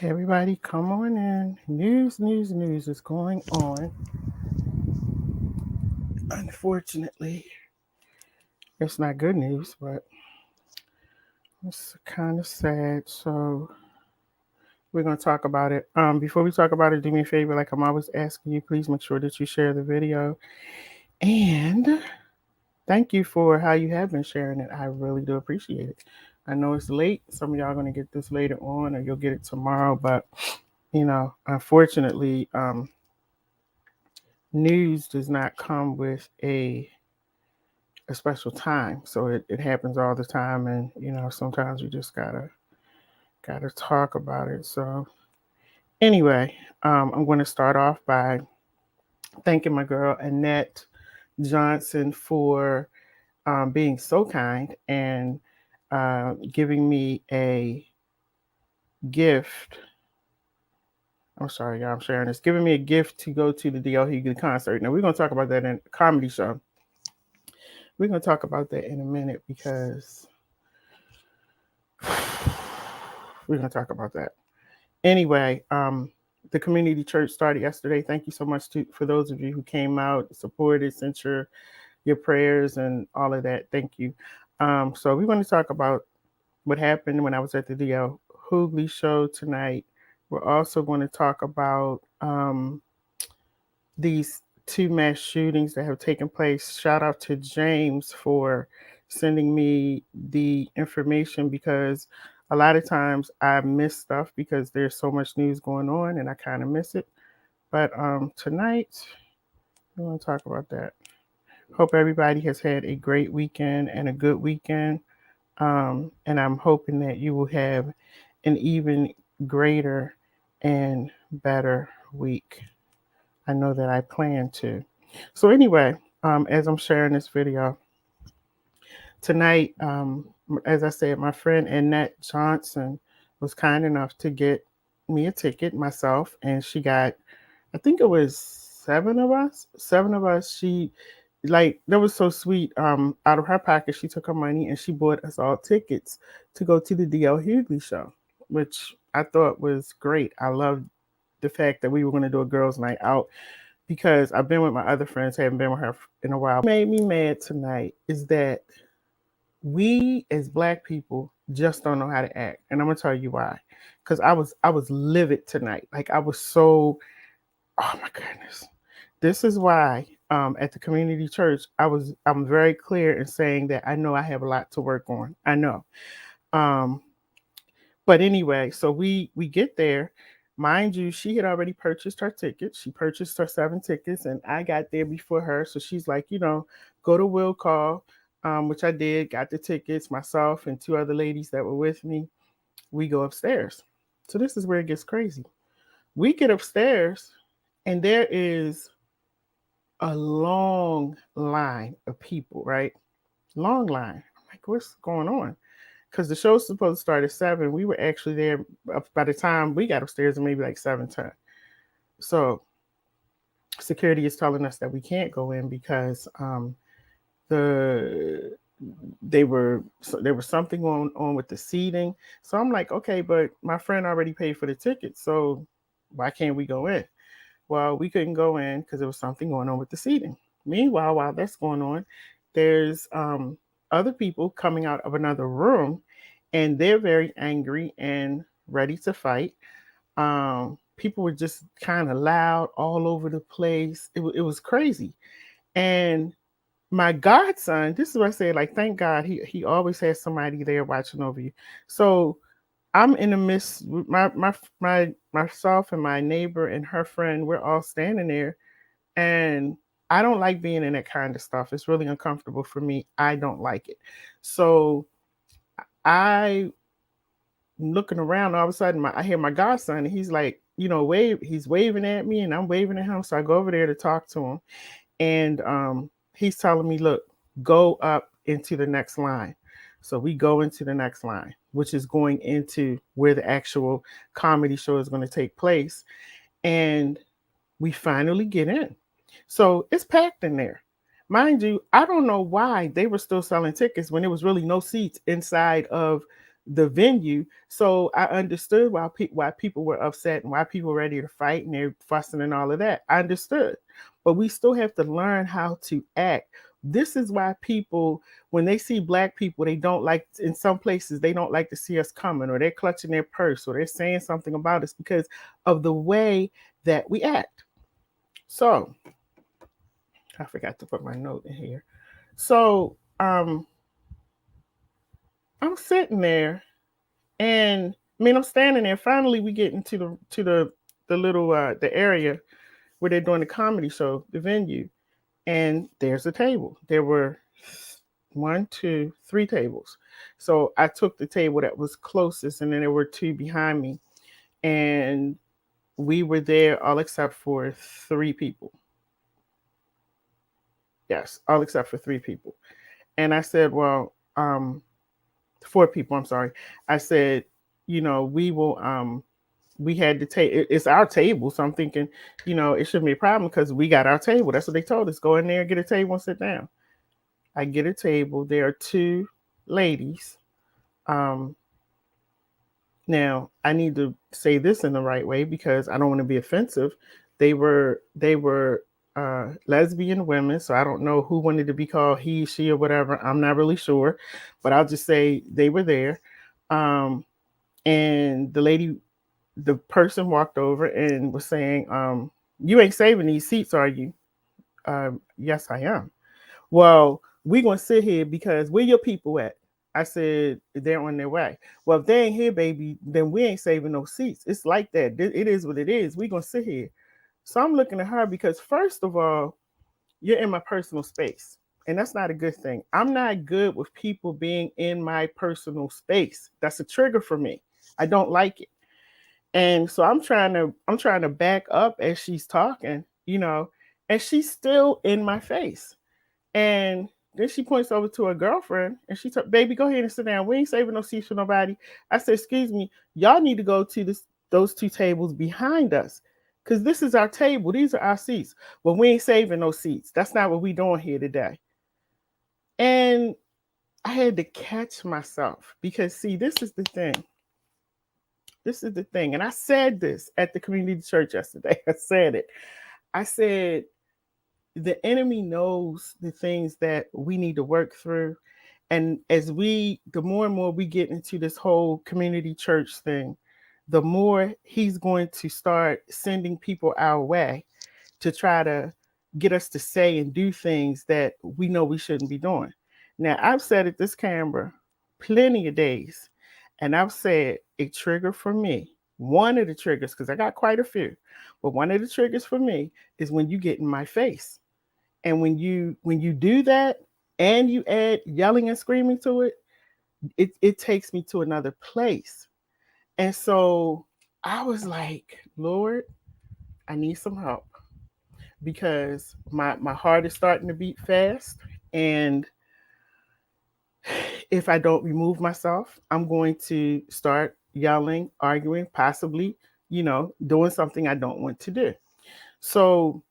Everybody, come on in. News is going on. Unfortunately, it's not good news, but it's kind of sad. So we're going to talk about it. Before we talk about it, do me a favor, like I'm always asking you, please make sure that you share the video. And thank you for how you have been sharing it. I really do appreciate it. I know it's late. Some of y'all are going to get this later on, or you'll get it tomorrow. But unfortunately, news does not come with a special time. So it happens all the time, and sometimes we just gotta talk about it. So anyway, I'm going to start off by thanking my girl Annette Johnson for being so kind and giving me a gift. I'm sorry, y'all, I'm sharing this. Giving me a gift to go to the D.L. Hughley concert. Now we're going to talk about that in a comedy show. We're going to talk about that in a minute because we're going to talk about that. Anyway, the community church started yesterday. Thank you so much for those of you who came out, supported, sent your prayers and all of that. Thank you. So we want to talk about what happened when I was at the D.L. Hughley show tonight. We're also going to talk about these two mass shootings that have taken place. Shout out to James for sending me the information because a lot of times I miss stuff because there's so much news going on and I kind of miss it. But tonight, we want to talk about that. Hope everybody has had a great weekend and a good weekend. And I'm hoping that you will have an even greater and better week. I know that I plan to. So anyway, as I'm sharing this video tonight, as I said, my friend Annette Johnson was kind enough to get me a ticket myself, and she got, I think it was seven of us. Seven of us. She that was so sweet. Out of her pocket, she took her money and she bought us all tickets to go to the D.L. Hughley show, which I thought was great. I loved the fact that we were going to do a girls' night out because I've been with my other friends, haven't been with her in a while. What made me mad tonight is that we as black people just don't know how to act. And I'm gonna tell you why. Because I was livid tonight. Like I was so, oh my goodness. This is why at the community church I'm very clear in saying that I know I have a lot to work on. I know. Um, but anyway, so we get there. Mind you, she had already purchased her tickets. She purchased her 7 tickets, and I got there before her. So she's like, go to will call, which I did. Got the tickets. Myself and two other ladies that were with me. We go upstairs. So this is where it gets crazy. We get upstairs, and there is a long line of people. Right, long line. I'm like, what's going on? Because the show's supposed to start at 7. We were actually there by the time we got upstairs, maybe like 7:10. So security is telling us that we can't go in because the there was something going on with the seating. So I'm like, okay, but my friend already paid for the ticket, so why can't we go in? Well, we couldn't go in because there was something going on with the seating. Meanwhile, while that's going on, there's other people coming out of another room, and they're very angry and ready to fight. People were just kind of loud all over the place. It was crazy. And my godson, this is what I say, like, thank God he always has somebody there watching over you. So I'm in the midst, myself and my neighbor and her friend, we're all standing there, and I don't like being in that kind of stuff. It's really uncomfortable for me. I don't like it. So I looking around, all of a sudden I hear my godson, and he's like, he's waving at me, and I'm waving at him. So I go over there to talk to him, and he's telling me, look, go up into the next line. So we go into the next line, which is going into where the actual comedy show is going to take place. And we finally get in. So it's packed in there. Mind you, I don't know why they were still selling tickets when there was really no seats inside of the venue. So I understood why people were upset and why people were ready to fight and they're fussing and all of that. I understood. But we still have to learn how to act. This is why people, when they see black people, they don't like, in some places, they don't like to see us coming, or they're clutching their purse, or they're saying something about us because of the way that we act. So I forgot to put my note in here. So I'm sitting there, and I mean I'm standing there. Finally, we get into the little the area where they're doing the comedy show, the venue, and there's a table. There were one, two, three tables. So I took the table that was closest, and then there were two behind me, and we were there all except for three people. Yes, all except for three people. And I said, well, four people, I'm sorry. I said, we will we had to take it's our table. So I'm thinking, it shouldn't be a problem because we got our table. That's what they told us. Go in there, get a table and sit down. I get a table. There are two ladies. Um, Now I need to say this in the right way because I don't want to be offensive. They were lesbian women, so I don't know who wanted to be called he, she, or whatever. I'm not really sure, but I'll just say they were there. Um, and the person walked over and was saying, "You ain't saving these seats, are you?" Yes, I am. Well, we gonna sit here because where your people at? I said they're on their way. Well, if they ain't here, baby, then we ain't saving no seats. It's like that. It is what it is. We gonna sit here. So I'm looking at her because first of all, you're in my personal space. And that's not a good thing. I'm not good with people being in my personal space. That's a trigger for me. I don't like it. And so I'm trying to back up as she's talking, and she's still in my face. And then she points over to her girlfriend and she said, "Baby, go ahead and sit down. We ain't saving no seats for nobody." I said, "Excuse me, y'all need to go to those two tables behind us. Cause this is our table. These are our seats. Well, we ain't saving no seats. That's not what we doing here today." And I had to catch myself because see, this is the thing. This is the thing. And I said this at the community church yesterday. I said it. I said, the enemy knows the things that we need to work through. And the more and more we get into this whole community church thing, the more he's going to start sending people our way to try to get us to say and do things that we know we shouldn't be doing. Now, I've said at this camera plenty of days, and I've said a trigger for me, one of the triggers, because I got quite a few, but one of the triggers for me is when you get in my face. And when you do that and you add yelling and screaming to it, it takes me to another place. And so I was like, Lord, I need some help because my heart is starting to beat fast. And if I don't remove myself, I'm going to start yelling, arguing, possibly, doing something I don't want to do. So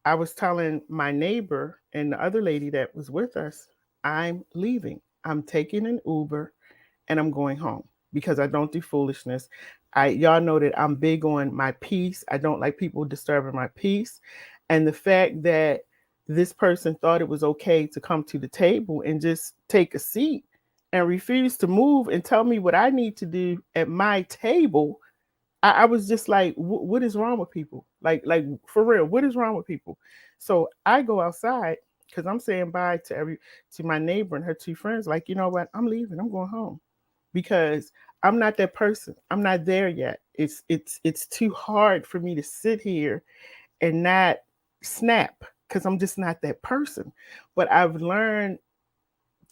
I was telling my neighbor and the other lady that was with us, I'm leaving. I'm taking an Uber and I'm going home because I don't do foolishness. Y'all know that I'm big on my peace. I don't like people disturbing my peace. And the fact that this person thought it was okay to come to the table and just take a seat and refuse to move and tell me what I need to do at my table, I was just like, what is wrong with people? Like for real, what is wrong with people? So I go outside because I'm saying bye to my neighbor and her two friends. Like, you know what? I'm leaving. I'm going home because I'm not that person. I'm not there yet. It's too hard for me to sit here and not snap because I'm just not that person. But I've learned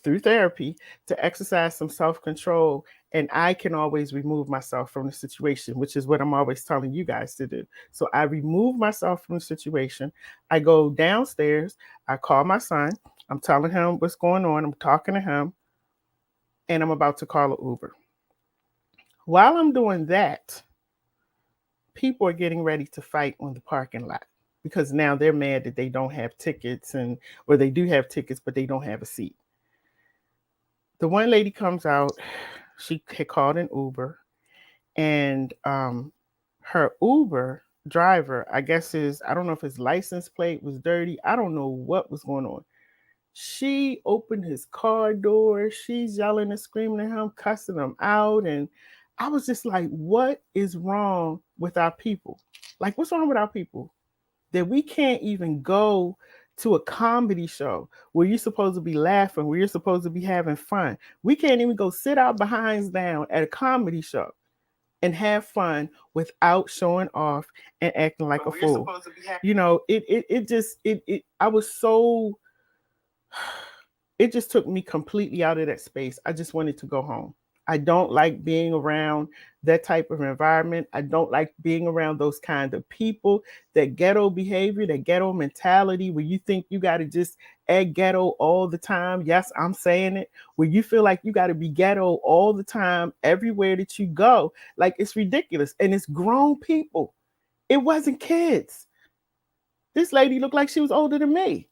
through therapy to exercise some self-control, and I can always remove myself from the situation, which is what I'm always telling you guys to do. So I remove myself from the situation. I go downstairs, I call my son, I'm telling him what's going on, I'm talking to him, and I'm about to call an Uber. While I'm doing that, people are getting ready to fight on the parking lot because now they're mad that they don't have tickets, or they do have tickets but they don't have a seat. The one lady comes out, she had called an Uber, and her Uber driver, I guess I don't know if his license plate was dirty. I don't know what was going on. She opened his car door. She's yelling and screaming at him, cussing him out. And I was just like, what is wrong with our people? Like, what's wrong with our people? That we can't even go to a comedy show where you're supposed to be laughing, where you're supposed to be having fun. We can't even go sit our behinds down at a comedy show and have fun without showing off and acting like a fool. You know, it just I was so it just took me completely out of that space. I just wanted to go home. I don't like being around that type of environment. I don't like being around those kind of people, that ghetto behavior, that ghetto mentality where you think you got to just act ghetto all the time. Yes, I'm saying it. Where you feel like you got to be ghetto all the time, everywhere that you go. Like, it's ridiculous. And it's grown people. It wasn't kids. This lady looked like she was older than me.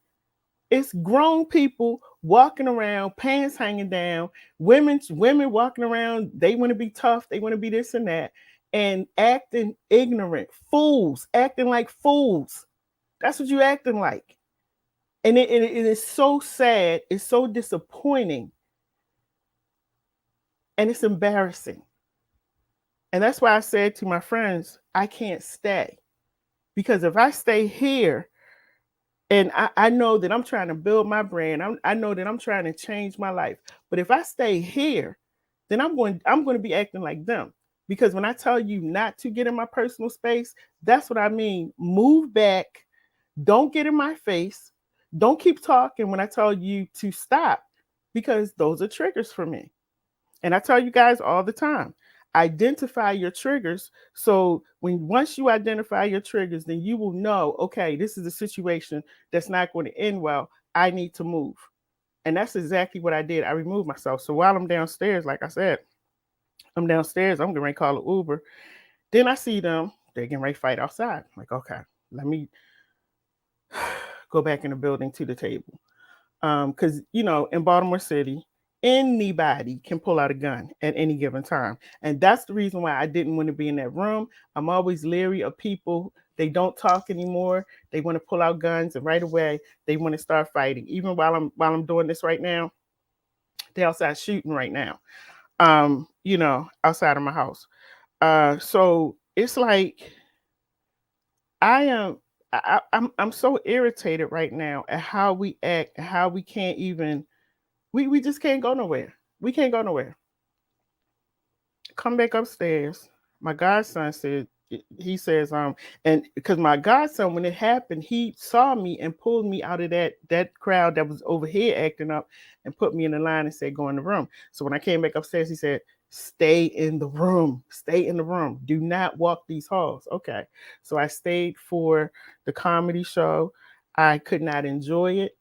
It's grown people walking around, pants hanging down, women walking around, they want to be tough, they want to be this and that, and acting ignorant, fools, acting like fools. That's what you acting like. And it is so sad, it's so disappointing, and it's embarrassing. And that's why I said to my friends, I can't stay. Because if I stay here, and I know that I'm trying to build my brand. I know that I'm trying to change my life. But if I stay here, then I'm going to be acting like them. Because when I tell you not to get in my personal space, that's what I mean. Move back. Don't get in my face. Don't keep talking when I tell you to stop, because those are triggers for me. And I tell you guys all the time, identify your triggers. So once you identify your triggers, then you will know, okay, this is a situation that's not going to end well. I need to move. And that's exactly what I did. I removed myself. So while I'm downstairs, like I said, I'm downstairs, I'm getting ready to call an Uber. Then I see them, they're getting ready to fight outside. I'm like, okay, let me go back in the building to the table. Because in Baltimore City, anybody can pull out a gun at any given time, and that's the reason why I didn't want to be in that room. I'm always leery of people. They don't talk anymore. They want to pull out guns, and right away they want to start fighting. Even while I'm doing this right now, they outside shooting right now. Outside of my house. So it's like I am. I'm so irritated right now at how we act, and how we can't even we just can't go nowhere. We can't go nowhere. Come back upstairs. My godson said, he says, and because my godson, when it happened, he saw me and pulled me out of that crowd that was over here acting up, and put me in the line and said, go in the room. So when I came back upstairs, he said, stay in the room. Stay in the room. Do not walk these halls. Okay. So I stayed for the comedy show. I could not enjoy it.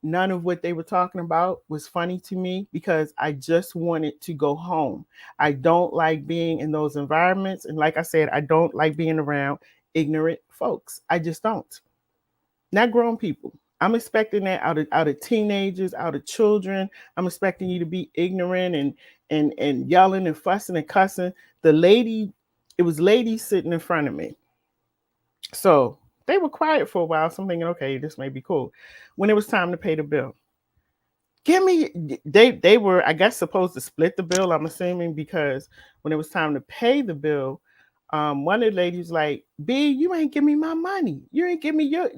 None of what they were talking about was funny to me, because I just wanted to go home. I don't like being in those environments. And like I said, I don't like being around ignorant folks. I just don't. Not grown people. I'm expecting that out of teenagers, out of children. I'm expecting you to be ignorant and yelling and fussing and cussing. It was ladies sitting in front of me. So they were quiet for a while. So I'm thinking, okay, this may be cool. When it was time to pay the bill, they were, I guess, supposed to split the bill, I'm assuming, because when it was time to pay the bill, one of the ladies like, B, you ain't give me my money. You ain't give me your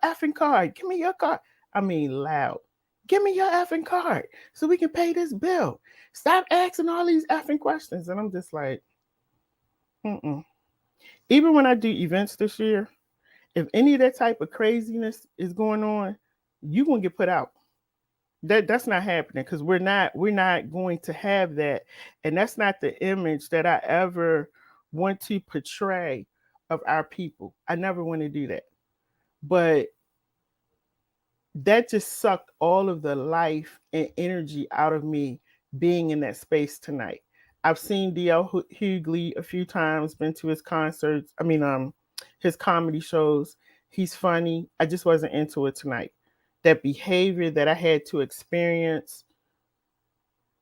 effing card. Give me your card. I mean, loud. Give me your effing card so we can pay this bill. Stop asking all these effing questions. And I'm just like, mm-mm. Even when I do events this year, if any of that type of craziness is going on, you gonna get put out. That's not happening, because we're not going to have that, and that's not the image that I ever want to portray of our people. I never want to do that. But that just sucked all of the life and energy out of me being in that space tonight. I've seen DL Hughley a few times, been to his concerts. I mean, his comedy shows. He's funny. I just wasn't into it tonight. That behavior that I had to experience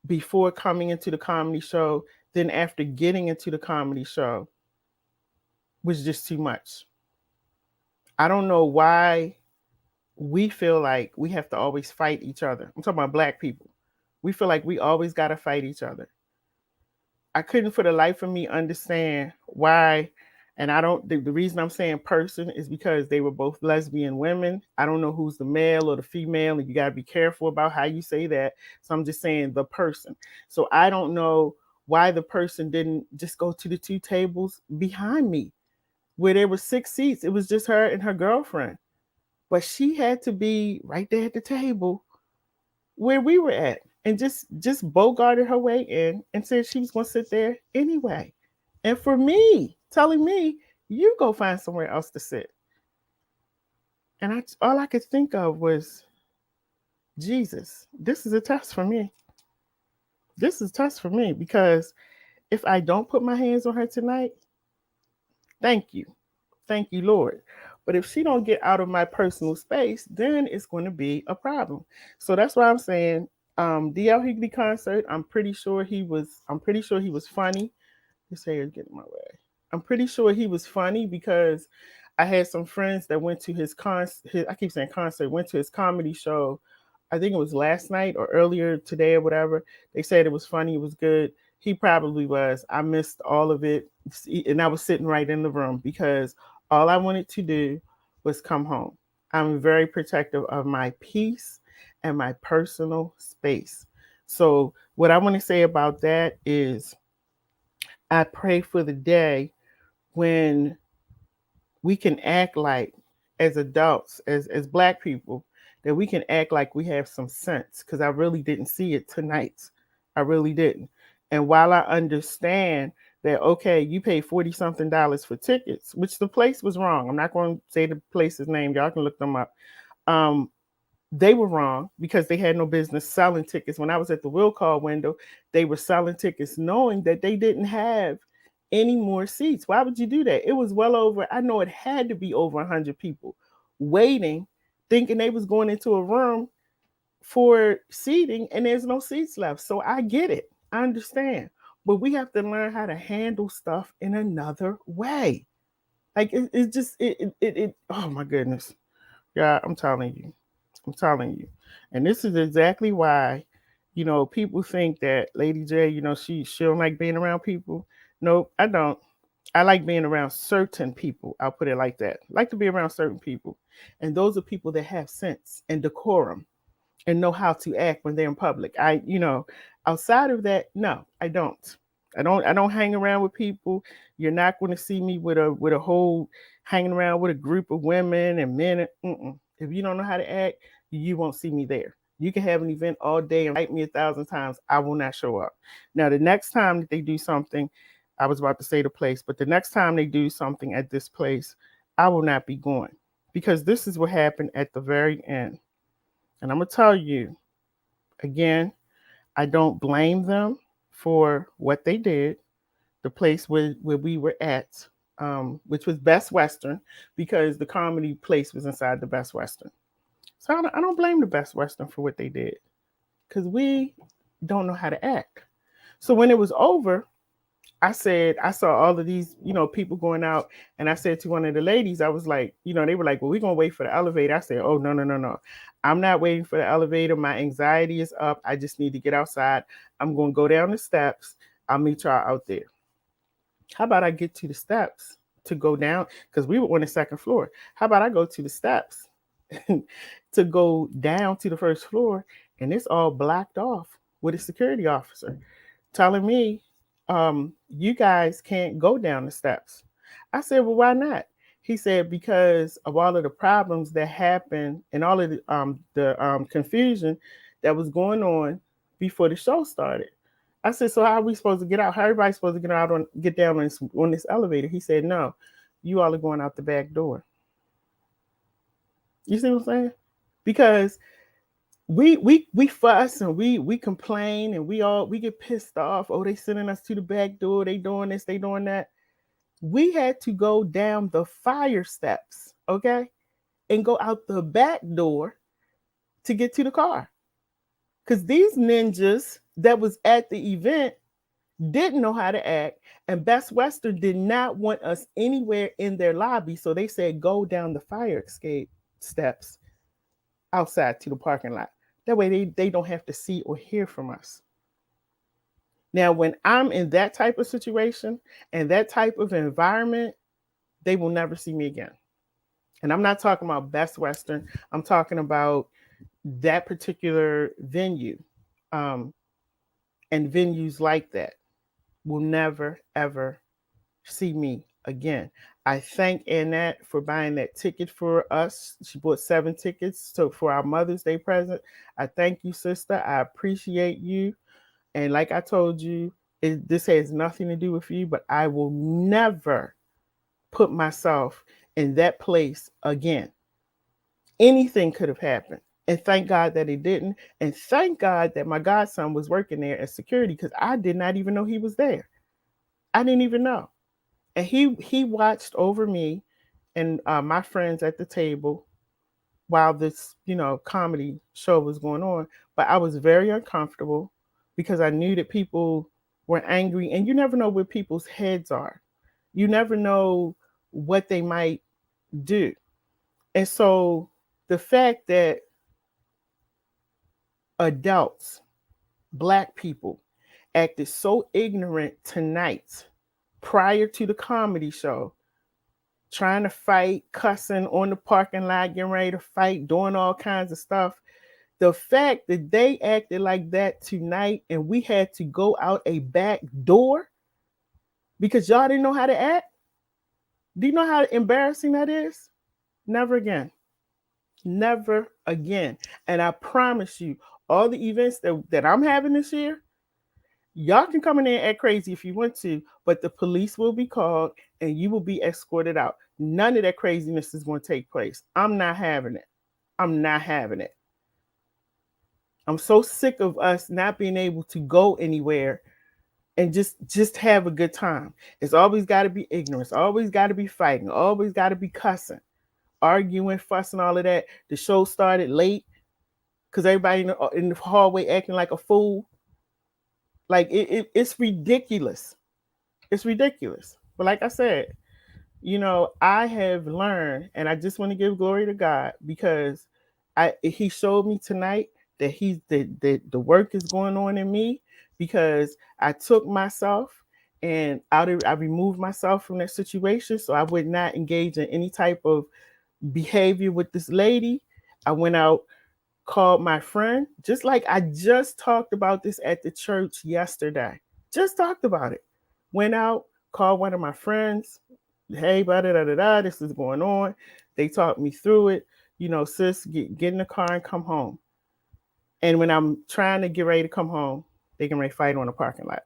before coming into the comedy show, then after getting into the comedy show was just too much. I don't know why we feel like we have to always fight each other. I'm talking about Black people. We feel like we always got to fight each other. I couldn't for the life of me understand why. And I don't, the reason I'm saying person is because they were both lesbian women. I don't know who's the male or the female, and you got to be careful about how you say that. So I'm just saying the person. So I don't know why the person didn't just go to the two tables behind me where there were 6 seats. It was just her and her girlfriend. But she had to be right there at the table where we were at, and just bogarted her way in and said she was going to sit there anyway. And for me, telling me, you go find somewhere else to sit. And all I could think of was, Jesus, this is a test for me. This is a test for me, because if I don't put my hands on her tonight, thank you. Thank you, Lord. But if she don't get out of my personal space, then it's going to be a problem. So that's why I'm saying, DL Hughley concert. I'm pretty sure he was. I'm pretty sure he was funny. This hair is getting in my way. I'm pretty sure he was funny because I had some friends that went to his I keep saying concert. Went to his comedy show. I think it was last night or earlier today or whatever. They said it was funny. It was good. He probably was. I missed all of it, and I was sitting right in the room because all I wanted to do was come home. I'm very protective of my peace and my personal space. So, what I want to say about that is I pray for the day when we can act like, as adults, as Black people, that we can act like we have some sense, because I really didn't see it tonight. I really didn't. And while I understand that, okay, you paid 40 something dollars for tickets, which the place was wrong. I'm not going to say the place's name. Y'all can look them up. They were wrong because they had no business selling tickets. When I was at the will call window, they were selling tickets knowing that they didn't have any more seats. Why would you do that? It was well over, I know it had to be over 100 people waiting, thinking they was going into a room for seating, and there's no seats left. So I get it. I understand. But we have to learn how to handle stuff in another way. Like it just oh my goodness. Yeah, I'm telling you. I'm telling you. And this is exactly why, people think that Lady J, she don't like being around people. Nope, I don't. I like being around certain people. I'll put it like that. I like to be around certain people. And those are people that have sense and decorum and know how to act when they're in public. Outside of that, no, I don't. I don't hang around with people. You're not going to see me with a whole hanging around with a group of women and men. If you don't know how to act, you won't see me there. You can have an event all day and invite me 1,000 times. I will not show up. Now, the next time that they do something, I was about to say the place, but the next time they do something at this place, I will not be going, because this is what happened at the very end. And I'm going to tell you again, I don't blame them for what they did. The place where we were at, which was Best Western, because the comedy place was inside the Best Western. So I don't blame the Best Western for what they did, because we don't know how to act. So when it was over, I saw all of these, people going out, and I said to one of the ladies, I was like, they were like, well, we're going to wait for the elevator. I said, oh, no, no, no, no. I'm not waiting for the elevator. My anxiety is up. I just need to get outside. I'm going to go down the steps. I'll meet y'all out there. How about I get to the steps to go down? Because we were on the second floor. How about I go to the steps to go down to the first floor, and it's all blocked off with a security officer telling me, you guys can't go down the steps. I said, well, why not? He said, because of all of the problems that happened and all of the confusion that was going on before the show started. I said, so how are we supposed to get out? How everybody's supposed to get down on this elevator? He said, no, you all are going out the back door. You see what I'm saying? Because we fuss and we complain and we get pissed off. Oh, they sending us to the back door. They doing this, they doing that. We had to go down the fire steps, okay, and go out the back door to get to the car. Because these ninjas that was at the event didn't know how to act, and Best Western did not want us anywhere in their lobby, so they said go down the fire escape steps outside to the parking lot. That way they don't have to see or hear from us. Now, when I'm in that type of situation and that type of environment, they will never see me again. And I'm not talking about Best Western, I'm talking about that particular venue, um, and venues like that will never, ever see me again. I thank Annette for buying that ticket for us. She bought 7 tickets so for our Mother's Day present. I thank you, sister. I appreciate you. And like I told you, this has nothing to do with you, but I will never put myself in that place again. Anything could have happened. And thank God that it didn't. And thank God that my godson was working there as security because I did not even know he was there. I didn't even know. And he watched over me and my friends at the table while this comedy show was going on. But I was very uncomfortable because I knew that people were angry, and you never know where people's heads are. You never know what they might do. And so the fact that adults, black people, acted so ignorant tonight prior to the comedy show, trying to fight, cussing on the parking lot, getting ready to fight, doing all kinds of stuff. The fact that they acted like that tonight and we had to go out a back door because y'all didn't know how to act. Do you know how embarrassing that is? Never again. Never again. And I promise you, all the events that I'm having this year, y'all can come in there and act crazy if you want to, but the police will be called and you will be escorted out. None of that craziness is going to take place. I'm not having it. I'm not having it. I'm so sick of us not being able to go anywhere and just have a good time. It's always got to be ignorance. Always got to be fighting. Always got to be cussing, arguing, fussing, all of that. The show started late because everybody in the hallway acting like a fool. Like it's ridiculous. It's ridiculous. But like I said, I have learned, and I just want to give glory to God because He showed me tonight that the work is going on in me because I took myself and I removed myself from that situation so I would not engage in any type of behavior with this lady. I went out, called my friend, just like I just talked about this at the church yesterday. Just talked about it. Went out, called one of my friends. Hey, da da da da. This is going on. They talked me through it. Sis, get in the car and come home. And when I'm trying to get ready to come home, they can ready to fight on the parking lot.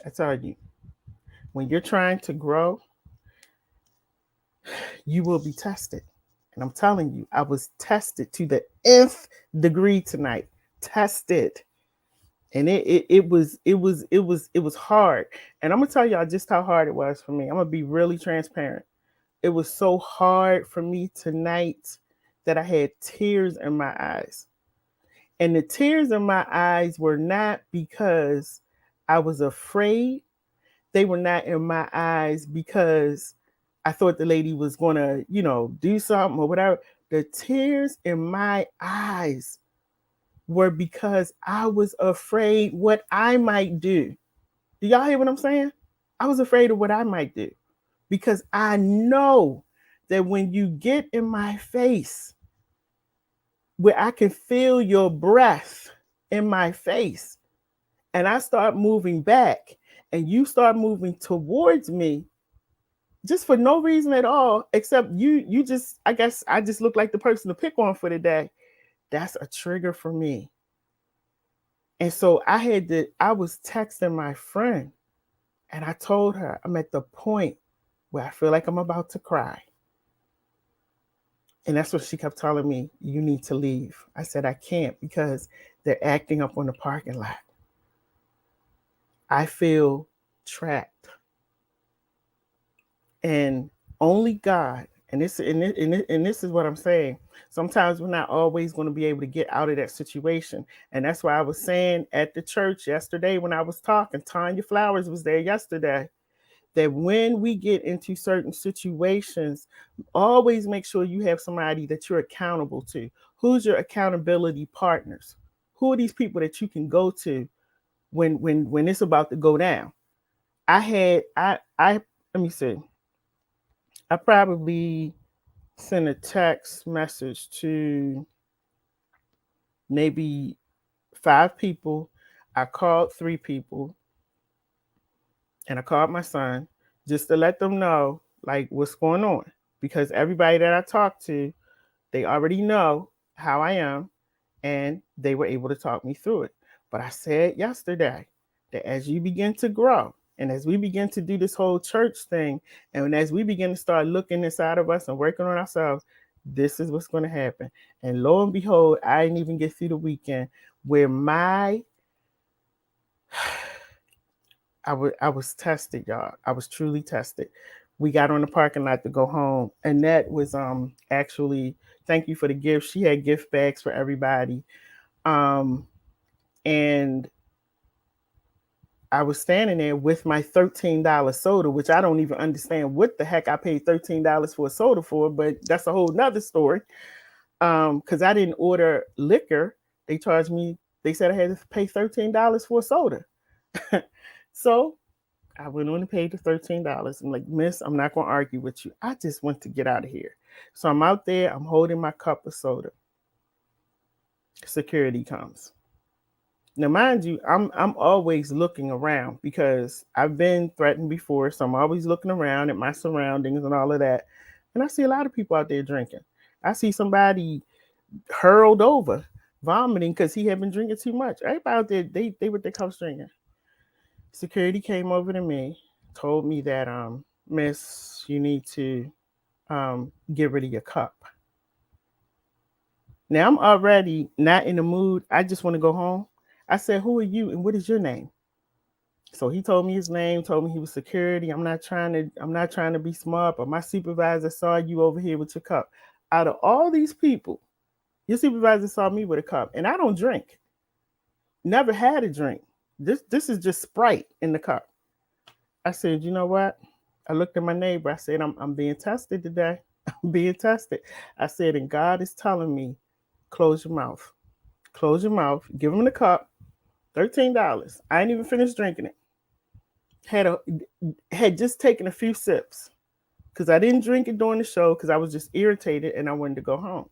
I tell you, when you're trying to grow, you will be tested. And I'm telling you, I was tested to the nth degree tonight. Tested. And it was hard. And I'm gonna tell y'all just how hard it was for me. I'm gonna be really transparent. It was so hard for me tonight that I had tears in my eyes. And the tears in my eyes were not because I was afraid. They were not in my eyes because I thought the lady was going to, do something or whatever. The tears in my eyes were because I was afraid what I might do. Do y'all hear what I'm saying? I was afraid of what I might do because I know that when you get in my face, where I can feel your breath in my face, and I start moving back, and you start moving towards me, just for no reason at all, except you just, I guess I just look like the person to pick on for the day. That's a trigger for me. And so I was texting my friend and I told her I'm at the point where I feel like I'm about to cry. And that's what she kept telling me, you need to leave. I said, I can't because they're acting up on the parking lot. I feel trapped. And only God And this is what I'm saying. Sometimes we're not always going to be able to get out of that situation. And that's why I was saying at the church yesterday when I was talking, Tanya Flowers was there yesterday, that when we get into certain situations, always make sure you have somebody that you're accountable to. Who's your accountability partners? Who are these people that you can go to when it's about to go down? I let me see. I probably sent a text message to maybe 5 people. I called 3 people and I called my son just to let them know like what's going on. Because everybody that I talk to, they already know how I am and they were able to talk me through it. But I said yesterday that as you begin to grow and as we begin to do this whole church thing, and as we begin to start looking inside of us and working on ourselves, this is what's going to happen. And lo and behold, I didn't even get through the weekend where I was tested, y'all. I was truly tested. We got on the parking lot to go home, and that was actually, thank you for the gift. She had gift bags for everybody. Um and I was standing there with my $13 soda, which I don't even understand what the heck I paid $13 for a soda for, but that's a whole nother story. Because I didn't order liquor. They charged me, they said I had to pay $13 for a soda. So I went on and paid the $13. I'm like, Miss, I'm not gonna argue with you. I just want to get out of here. So I'm out there, I'm holding my cup of soda. Security comes. Now, mind you, I'm always looking around because I've been threatened before, so I'm always looking around at my surroundings and all of that. And I see a lot of people out there drinking. I see somebody hurled over, vomiting because he had been drinking too much. Everybody out there, they with their cups drinking. Security came over to me, told me that Miss, you need to get rid of your cup. Now I'm already not in the mood. I just want to go home. I said, who are you and what is your name? So he told me his name, told me he was security. I'm not trying to be smart, but my supervisor saw you over here with your cup. Out of all these people, your supervisor saw me with a cup, and I don't drink. Never had a drink. This is just Sprite in the cup. I said, you know what? I looked at my neighbor. I said, I'm being tested today. I'm being tested. I said, and God is telling me, close your mouth. Close your mouth. Give him the cup. $13. I ain't even finished drinking it. Had just taken a few sips because I didn't drink it during the show because I was just irritated and I wanted to go home.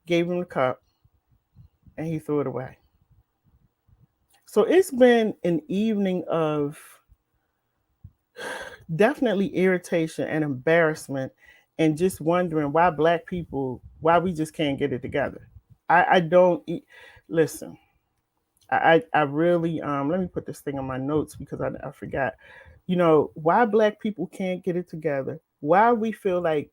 Gave him the cup and he threw it away. So it's been an evening of definitely irritation and embarrassment and just wondering why Black people, why we just can't get it together. I don't listen. I really let me put this thing on my notes because I forgot. You know, why Black people can't get it together, why we feel like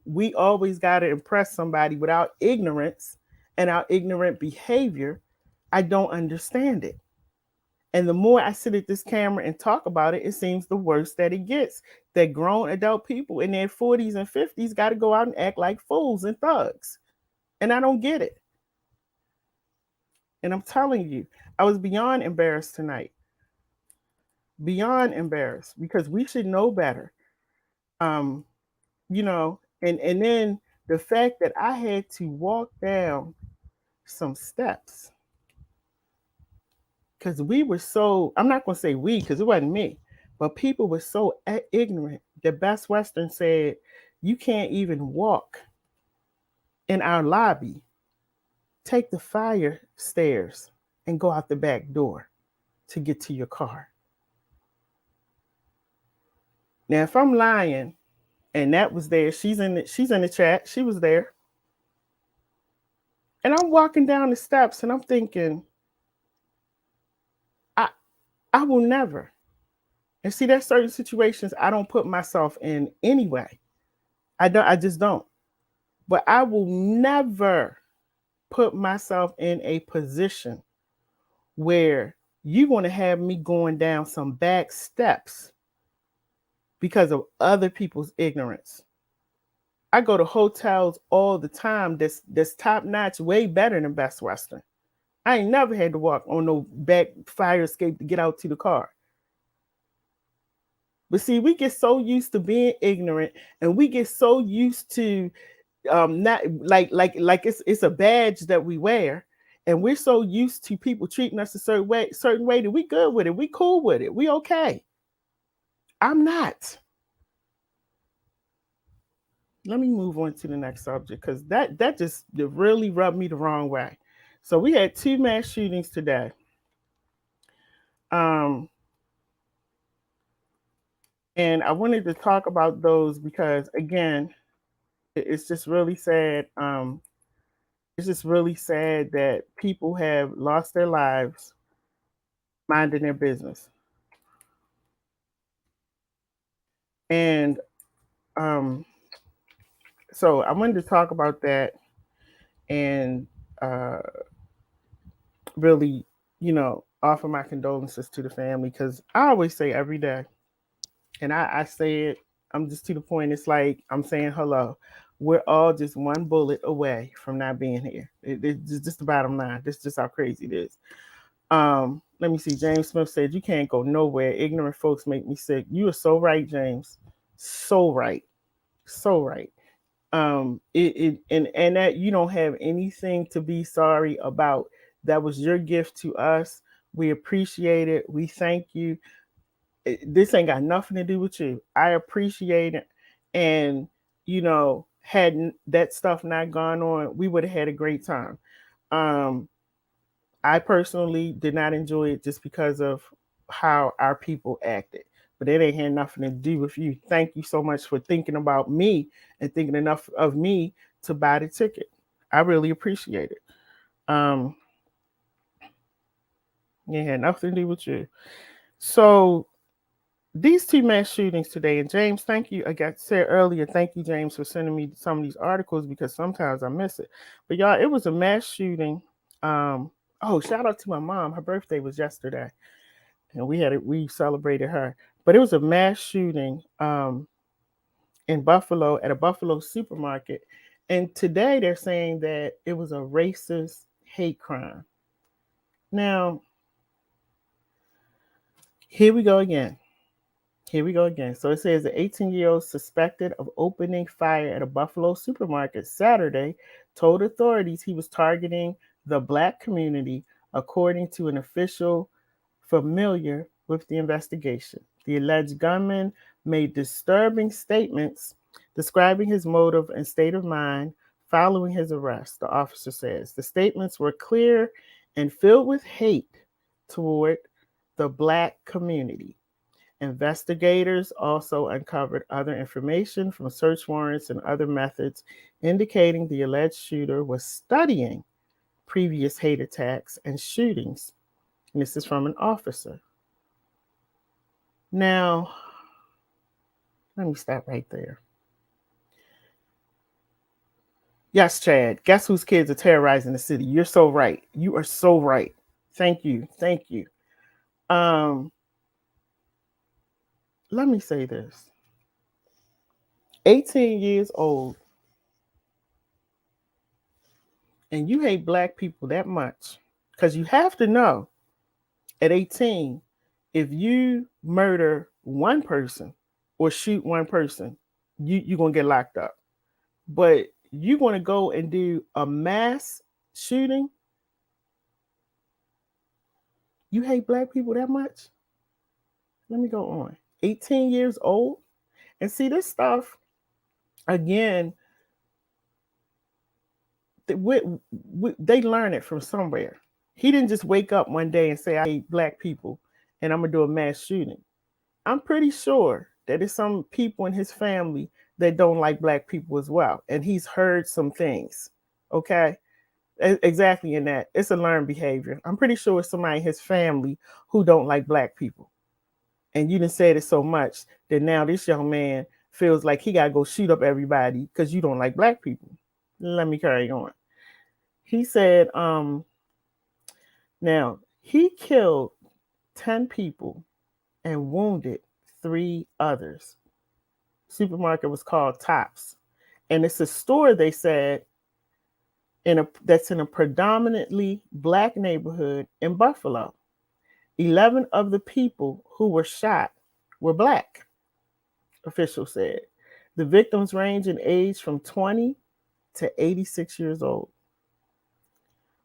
we always got to impress somebody without ignorance and our ignorant behavior. I don't understand it. And the more I sit at this camera and talk about it, it seems the worse that it gets. That grown adult people in their 40s and 50s got to go out and act like fools and thugs. And I don't get it. And I'm telling you, I was beyond embarrassed tonight. Beyond embarrassed because we should know better. Um, and then the fact that I had to walk down some steps because we were so, I'm not going to say we because it wasn't me, but people were so ignorant that Best Western said, you can't even walk in our lobby. Take the fire stairs and go out the back door to get to your car. Now, if I'm lying, and that was there, she's in the chat, she was there. And I'm walking down the steps and I'm thinking, I will never. And see, there's certain situations I don't put myself in anyway. I just don't. But I will never put myself in a position where you're going to have me going down some back steps because of other people's ignorance. I go to hotels all the time that's top notch, way better than Best Western. I ain't never had to walk on no back fire escape to get out to the car. But see, we get so used to being ignorant, and we get so used to not like it's a badge that we wear, and we're so used to people treating us a certain way that we good with it, we cool with it, we okay. I'm not. Let me move on to the next subject because that just really rubbed me the wrong way. So we had two mass shootings today. Um, and I wanted to talk about those because again, it's just really sad. It's just really sad that people have lost their lives minding their business. And um, so I wanted to talk about that and uh, really, offer my condolences to the family because I always say every day, and I say it, I'm just to the point, it's like I'm saying hello. We're all just one bullet away from not being here. It's just the bottom line. This is just how crazy it is. Let me see. James Smith said, "You can't go nowhere. Ignorant folks make me sick." You are so right, James. So right. So right. And that you don't have anything to be sorry about. That was your gift to us. We appreciate it. We thank you. This ain't got nothing to do with you. I appreciate it. And, had that stuff not gone on, we would have had a great time. Um, I personally did not enjoy it just because of how our people acted. But it ain't had nothing to do with you. Thank you so much for thinking about me and thinking enough of me to buy the ticket. I really appreciate it. Um, it had nothing to do with you. So these two mass shootings today, and James, thank you. Like I said earlier, thank you, James, for sending me some of these articles because sometimes I miss it. But y'all, it was a mass shooting. Oh, shout out to my mom. Her birthday was yesterday, and we celebrated her. But it was a mass shooting in Buffalo at a Buffalo supermarket, and today they're saying that it was a racist hate crime. Now, here we go again. Here we go again. So it says the 18-year-old suspected of opening fire at a Buffalo supermarket Saturday told authorities he was targeting the black community, according to an official familiar with the investigation. The alleged gunman made disturbing statements describing his motive and state of mind following his arrest, the officer says. The statements were clear and filled with hate toward the black community. Investigators also uncovered other information from search warrants and other methods indicating the alleged shooter was studying previous hate attacks and shootings. And this is from an officer. Now, let me stop right there. Yes, Chad, guess whose kids are terrorizing the city? You're so right. You are so right. Thank you. Thank you. Um, Let me say this. 18 years old, and you hate black people that much, because you have to know at 18, if you murder one person or shoot one person, you're going to get locked up. But you're going to go and do a mass shooting? You hate black people that much? Let me go on. 18 years old? And see, this stuff, again, they learn it from somewhere. He didn't just wake up one day and say, I hate black people and I'm going to do a mass shooting. I'm pretty sure that there's some people in his family that don't like black people as well. And he's heard some things. Okay. Exactly in that. It's a learned behavior. I'm pretty sure it's somebody in his family who don't like black people. And you didn't say it so much that now this young man feels like he gotta go shoot up everybody because you don't like black people. Let me carry on. He said, now he killed 10 people and wounded 3 others. Supermarket was called Tops. And it's a store, they said, that's in a predominantly black neighborhood in Buffalo. 11 of the people who were shot were black, officials said. The victims range in age from 20 to 86 years old.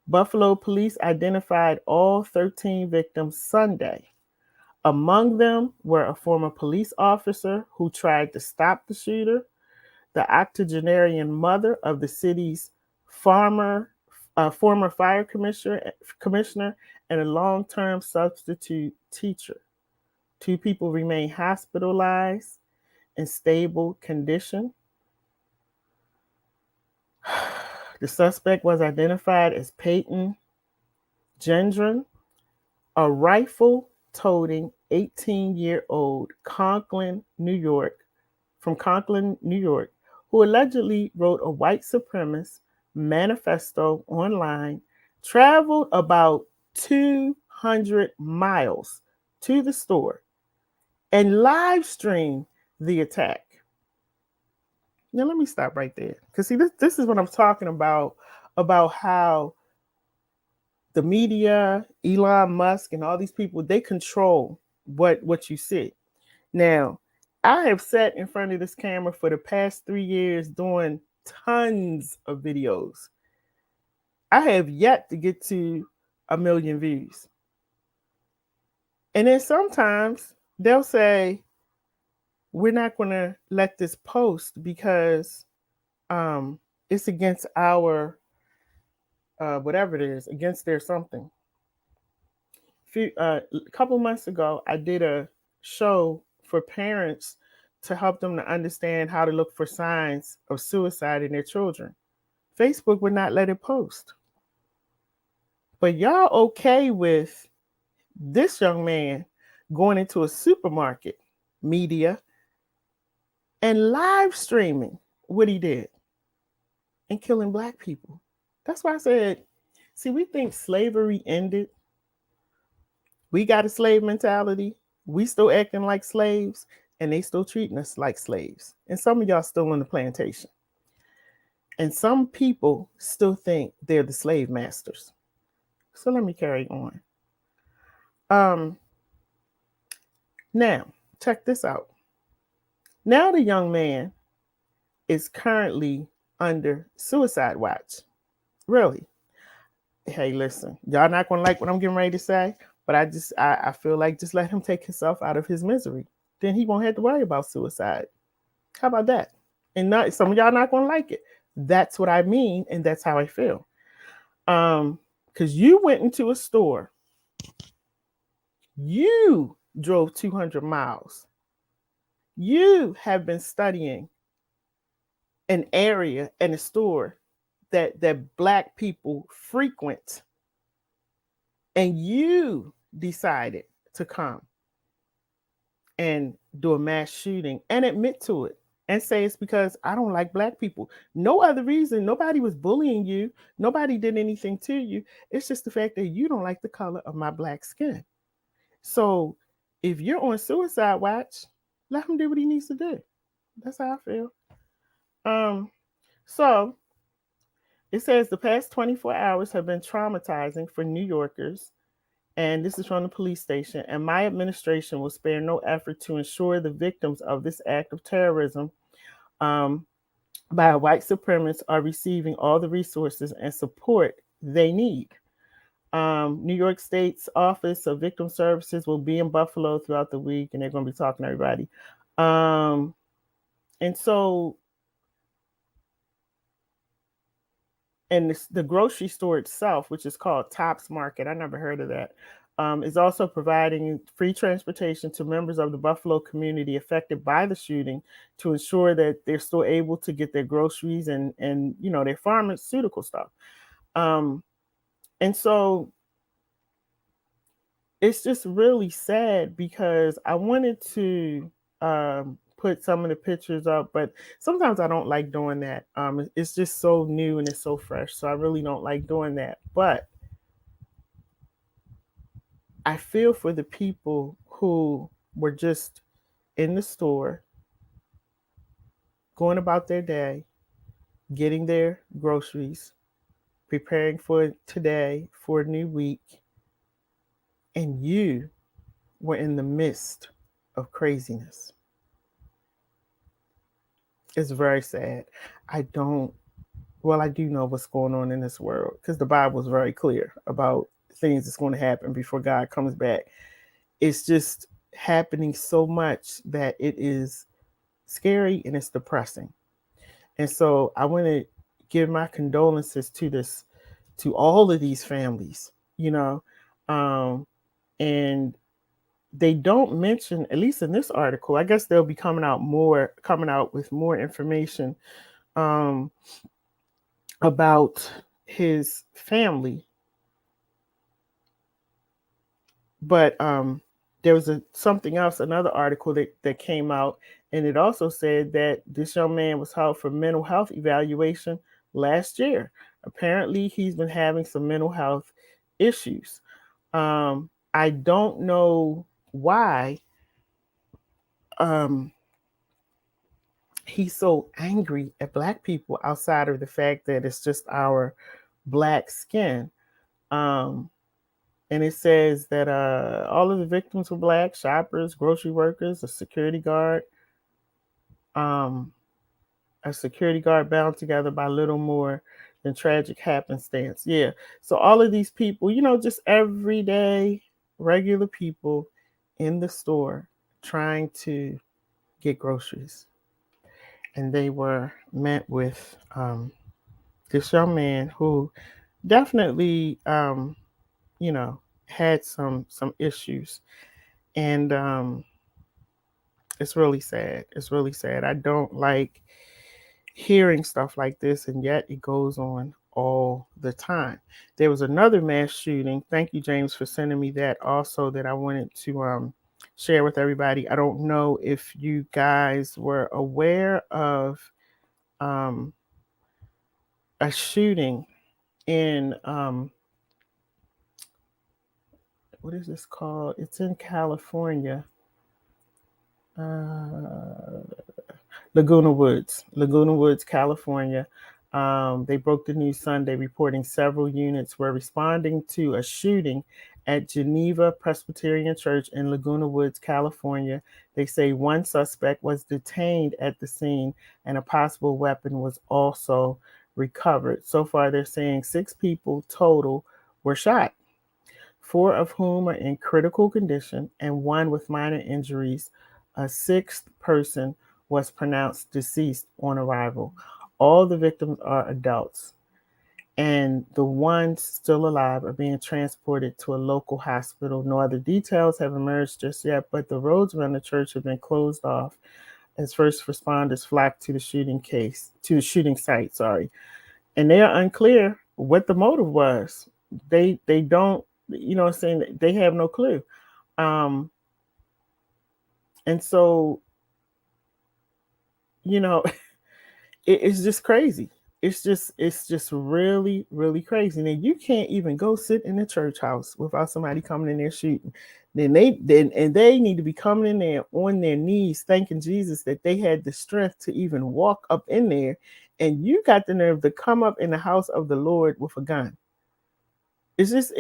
Buffalo police identified all 13 victims Sunday. Among them were a former police officer who tried to stop the shooter, the octogenarian mother of the city's former fire commissioner, and a long-term substitute teacher. 2 people remain hospitalized in stable condition. The suspect was identified as Peyton Gendron, a rifle-toting 18-year-old from Conklin, New York, who allegedly wrote a white supremacist manifesto online, traveled about 200 miles to the store, and live streamed the attack. Now, let me stop right there. Because, see, this is what I'm talking about how the media, Elon Musk, and all these people, they control what you see. Now, I have sat in front of this camera for the past 3 years doing tons of videos. I have yet to get to 1 million views. And then sometimes they'll say, we're not going to let this post because it's against our whatever it is, against their something. A couple months ago, I did a show for parents to help them to understand how to look for signs of suicide in their children. Facebook would not let it post. But y'all okay with this young man going into a supermarket, media, and live streaming what he did and killing black people. That's why I said, see, we think slavery ended. We got a slave mentality. We still acting like slaves, and they still treating us like slaves. And some of y'all still on the plantation. And some people still think they're the slave masters. So let me carry on. Now, check this out. Now the young man is currently under suicide watch. Really. Hey, listen, y'all not gonna like what I'm getting ready to say, but I feel like just let him take himself out of his misery. Then he won't have to worry about suicide. How about that? And not some of y'all not gonna like it. That's what I mean, and that's how I feel. Because you went into a store, you drove 200 miles. You have been studying an area and a store that black people frequent, and you decided to come and do a mass shooting and admit to it and say it's because I don't like black people. No other reason. Nobody was bullying you. Nobody did anything to you. It's just the fact that you don't like the color of my black skin. So if you're on suicide watch, let him do what he needs to do. That's how I feel. So it says the past 24 hours have been traumatizing for New Yorkers, and this is from the police station. And my administration will spare no effort to ensure the victims of this act of terrorism by a white supremacist are receiving all the resources and support they need. New York State's Office of Victim Services will be in Buffalo throughout the week, and they're going to be talking to everybody. And so, and the grocery store itself, which is called Tops Market, I never heard of that, is also providing free transportation to members of the Buffalo community affected by the shooting to ensure that they're still able to get their groceries and their pharmaceutical stuff. And so it's just really sad because I wanted to put some of the pictures up, but sometimes I don't like doing that. It's just so new and it's so fresh, so I really don't like doing that. But I feel for the people who were just in the store, going about their day, getting their groceries, preparing for today, for a new week, and you were in the midst of craziness. It's very sad. I don't, well, I do know what's going on in this world because the Bible is very clear about things that's going to happen before God comes back. It's just happening so much that it is scary and it's depressing. And so I want to give my condolences to this, to all of these families, you know, um, and they don't mention, at least in this article, I guess they'll be coming out with more information um, about his family. But there was something else, another article that came out, and it also said that this young man was held for mental health evaluation last year. Apparently, he's been having some mental health issues. I don't know why um, he's so angry at Black people outside of the fact that it's just our Black skin. Um, and it says that all of the victims were Black: shoppers, grocery workers, um, a security guard bound together by little more than tragic happenstance. Yeah. So all of these people, just everyday, regular people in the store trying to get groceries. And they were met with this young man who definitely, you know, had some issues. And it's really sad. It's really sad. I don't like hearing stuff like this, and yet it goes on all the time. There was another mass shooting. Thank you, James, for sending me that also, that I wanted to share with everybody. I don't know if you guys were aware of um, a shooting in what is this called? It's in California. Uh, Laguna Woods, California. They broke the news Sunday, reporting several units were responding to a shooting at Geneva Presbyterian Church in Laguna Woods, California. They say one suspect was detained at the scene and a possible weapon was also recovered. So far, they're saying 6 people total were shot, 4 of whom are in critical condition and one with minor injuries. A sixth person was pronounced deceased on arrival. All the victims are adults, and the ones still alive are being transported to a local hospital. No other details have emerged just yet, but the roads around the church have been closed off as first responders flocked to the shooting site, sorry. And they are unclear what the motive was. They don't, saying they have no clue. Um, and so, you know, it's just crazy. It's just really, really crazy. And you can't even go sit in the church house without somebody coming in there shooting. Then they need to be coming in there on their knees, thanking Jesus that they had the strength to even walk up in there, and you got the nerve to come up in the house of the Lord with a gun. It's just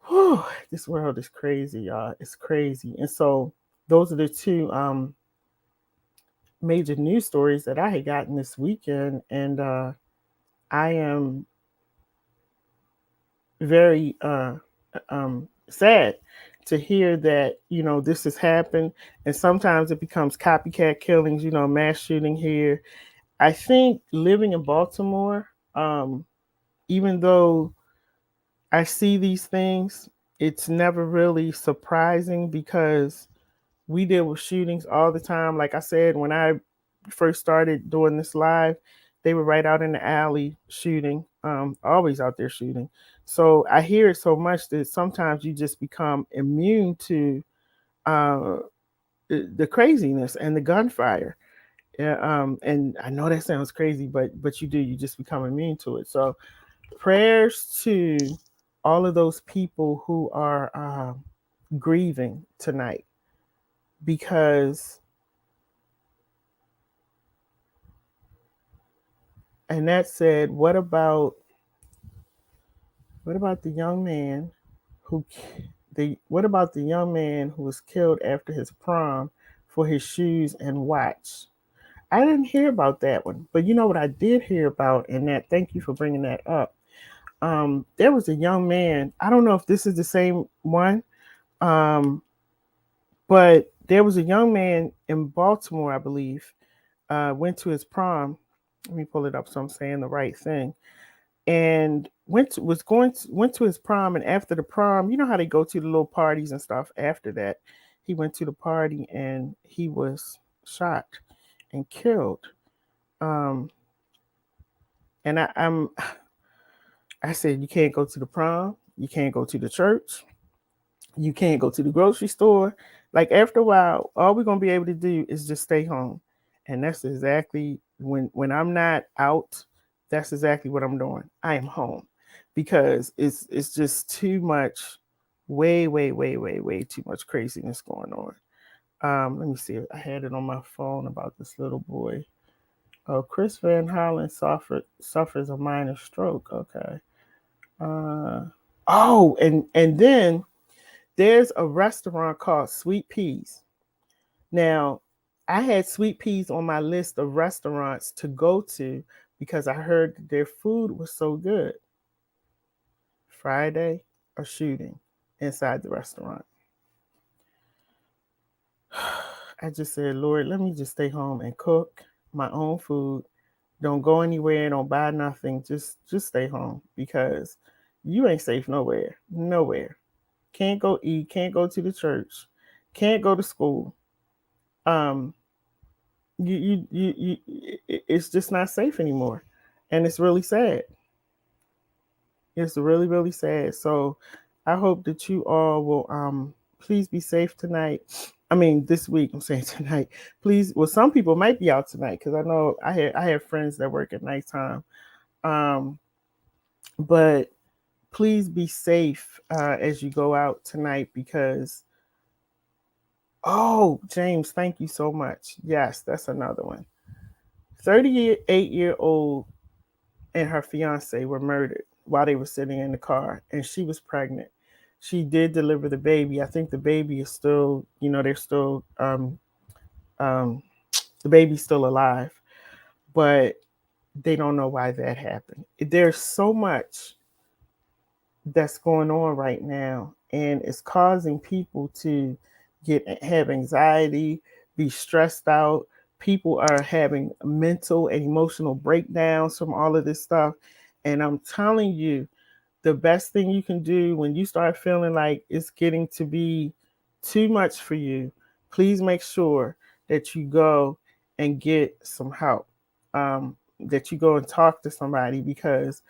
whew, this world is crazy, y'all. It's crazy. And so those are the two major news stories that I had gotten this weekend, and I am very sad to hear that this has happened, and sometimes it becomes copycat killings. Mass shooting here. I think living in Baltimore, even though I see these things, it's never really surprising because we deal with shootings all the time. Like I said, when I first started doing this live, they were right out in the alley shooting, always out there shooting. So I hear it so much that sometimes you just become immune to uh, the craziness and the gunfire. Yeah, and I know that sounds crazy, but you do. You just become immune to it. So prayers to all of those people who are grieving tonight, because And that said, what about the young man who what about the young man who was killed after his prom for his shoes and watch? I didn't hear about that one, but you know what I did hear about, and that thank you for bringing that up. There was a young man. I don't know if this is the same one, um, but there was a young man in Baltimore, I believe, went to his prom. Let me pull it up so I'm saying the right thing. And went to his prom, and after the prom, you know how they go to the little parties and stuff. After that, he went to the party and he was shot and killed. Um, and I said you can't go to the prom, you can't go to the church, you can't go to the grocery store. Like after a while, all we're gonna be able to do is just stay home. And that's exactly when I'm not out, that's exactly what I'm doing. I am home because it's just too much, way, way, way, way, way too much craziness going on. Let me see. I had it on my phone about this little boy. Oh, Chris Van Hollen suffers a minor stroke. Okay. Uh, oh, and then there's a restaurant called Sweet Peas. Now, I had Sweet Peas on my list of restaurants to go to because I heard that their food was so good. Friday, a shooting inside the restaurant. I just said, Lord, let me just stay home and cook my own food. Don't go anywhere, don't buy nothing. Just stay home because you ain't safe nowhere. Nowhere. Can't go eat, can't go to the church, can't go to school. Um, it's just not safe anymore, and it's really sad. It's really, really sad. So I hope that you all will please be safe tonight. I mean this week, I'm saying tonight. Please, well, some people might be out tonight because I know I have friends that work at nighttime. Um, but please be safe as you go out tonight because oh, James, thank you so much. Yes, that's another one. 38-year-old and her fiance were murdered while they were sitting in the car, and she was pregnant. She did deliver the baby. I think the baby is still, they're still, um, the baby's still alive, but they don't know why that happened. There's so much that's going on right now, and it's causing people to have anxiety, be stressed out. People are having mental and emotional breakdowns from all of this stuff. And I'm telling you, the best thing you can do when you start feeling like it's getting to be too much for you, please make sure that you go and get some help. That you go and talk to somebody because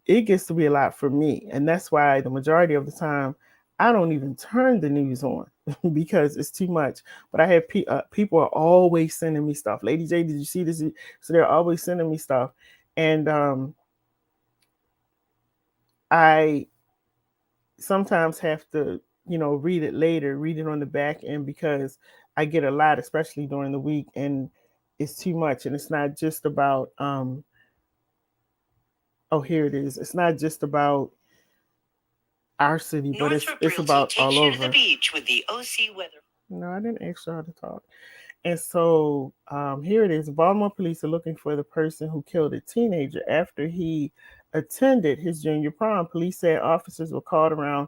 it gets to be a lot for me. And that's why the majority of the time, I don't even turn the news on because it's too much. But I have people are always sending me stuff. Lady J, did you see this? So they're always sending me stuff. And I sometimes have to, read it later, read it on the back end because I get a lot, especially during the week, and it's too much. And it's not just about, oh, here it is. It's not just about our city, but it's about all over. The beach with the OC weather. No, I didn't ask you how to talk. And so here it is. Baltimore police are looking for the person who killed a teenager after he attended his junior prom. Police said officers were called around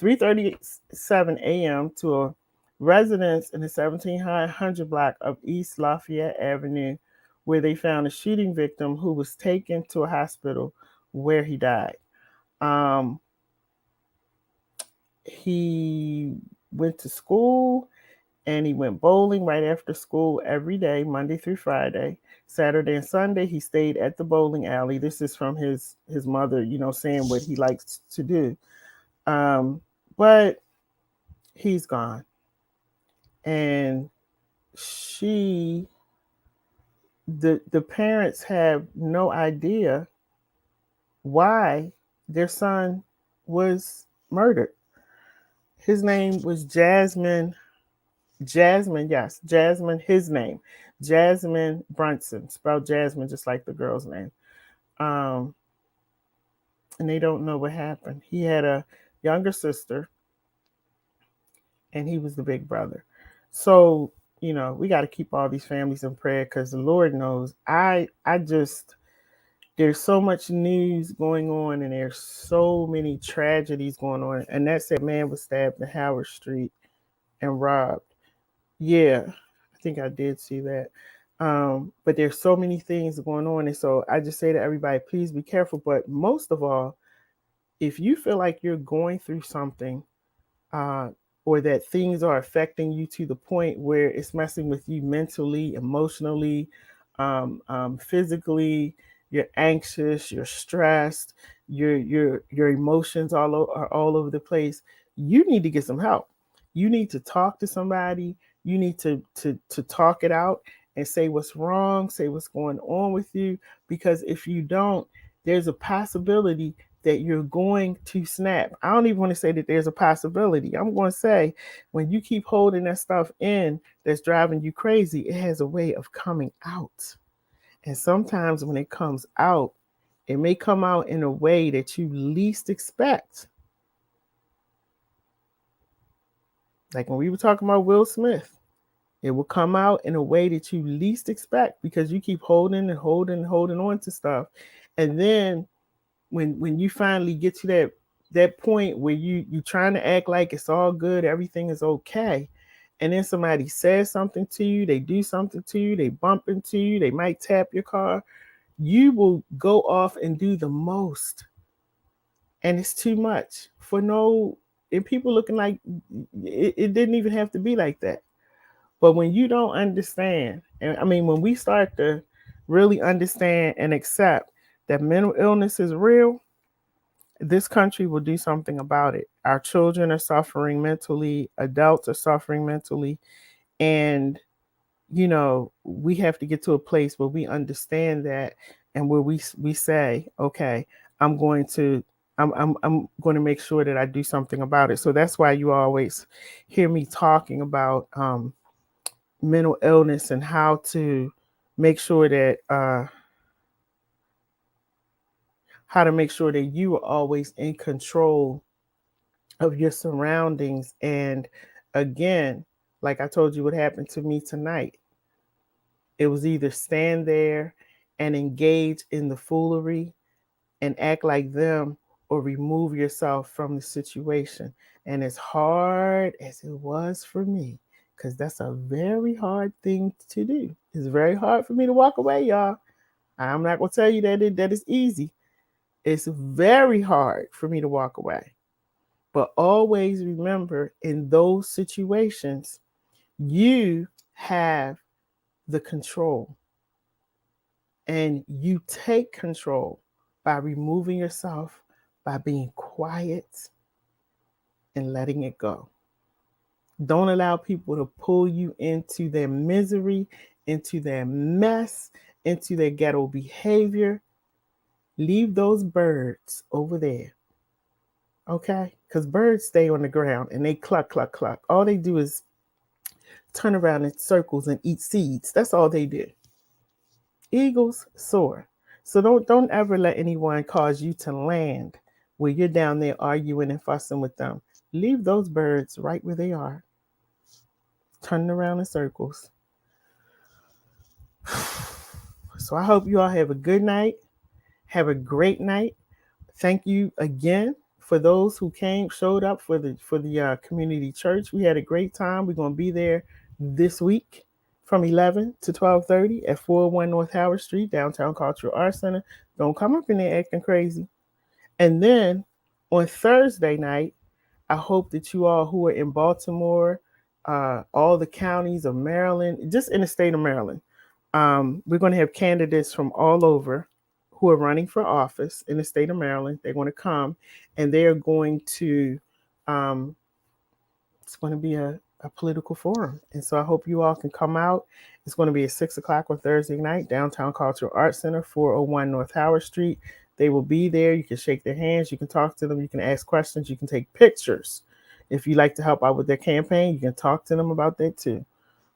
3:37 a.m. to a residence in the 1700 block of East Lafayette Avenue, where they found a shooting victim who was taken to a hospital where he died. Um, he went to school and he went bowling right after school every day, Monday through Friday. Saturday and Sunday, he stayed at the bowling alley. This is from his mother, saying what he likes to do. But he's gone, and the parents have no idea why their son was murdered. His name was Jasmine. Jasmine, his name. Jasmine Brunson, spelled Jasmine just like the girl's name. and they don't know what happened. He had a younger sister, and he was the big brother. So, we got to keep all these families in prayer because the Lord knows. I just there's so much news going on, and there's so many tragedies going on. And that's that man was stabbed in Howard Street and robbed. Yeah, I think I did see that. But there's so many things going on, and so I just say to everybody, please be careful. But most of all, if you feel like you're going through something, uh, or that things are affecting you to the point where it's messing with you mentally, emotionally, physically, you're anxious, you're stressed, your emotions are all over the place. You need to get some help. You need to talk to somebody. You need to talk it out and say what's wrong, say what's going on with you. Because if you don't, there's a possibility that you're going to snap. I don't even want to say that there's a possibility. I'm going to say when you keep holding that stuff in that's driving you crazy, it has a way of coming out. And sometimes when it comes out, it may come out in a way that you least expect. Like when we were talking about Will Smith, it will come out in a way that you least expect because you keep holding and holding and holding on to stuff. And then when you finally get to that point where you trying to act like it's all good, everything is okay, and then somebody says something to you, they do something to you, they bump into you, they might tap your car, you will go off and do the most, and it's too much for no, and people looking like it didn't even have to be like that. But when you don't understand, and I mean when we start to really understand and accept that mental illness is real, this country will do something about it. Our children are suffering mentally, adults are suffering mentally, and we have to get to a place where we understand that, and where we say, okay, I'm going to I'm going to make sure that I do something about it. So that's why you always hear me talking about mental illness and how to make sure that you are always in control of your surroundings. And again, like I told you what happened to me tonight, it was either stand there and engage in the foolery and act like them, or remove yourself from the situation. And as hard as it was for me, because that's a very hard thing to do, it's very hard for me to walk away, y'all. I'm not going to tell you that is easy. It's very hard for me to walk away. But always remember, in those situations, you have the control. And you take control by removing yourself, by being quiet and letting it go. Don't allow people to pull you into their misery, into their mess, into their ghetto behavior. Leave those birds over there. Okay? Because birds stay on the ground and they cluck, cluck, cluck. All they do is turn around in circles and eat seeds. That's all they do. Eagles soar. So don't ever let anyone cause you to land where you're down there arguing and fussing with them. Leave those birds right where they are, turning around in circles. So I hope you all have a good night. Have a great night. Thank you again for those who showed up for the community church. We had a great time. We're going to be there this week from 11 to 12:30 at 401 North Howard Street, downtown Cultural Arts Center. Don't come up in there acting crazy. And then on Thursday night, I hope that you all who are in Baltimore, all the counties of Maryland, just in the state of Maryland, we're going to have candidates from all over who are running for office in the state of Maryland. They're going to come, and they are going to, it's going to be a political forum. And so I hope you all can come out. It's going to be at 6 o'clock on Thursday night, downtown Cultural Arts Center, 401 North Howard Street. They will be there. You can shake their hands. You can talk to them. You can ask questions. You can take pictures. If you like to help out with their campaign, you can talk to them about that too.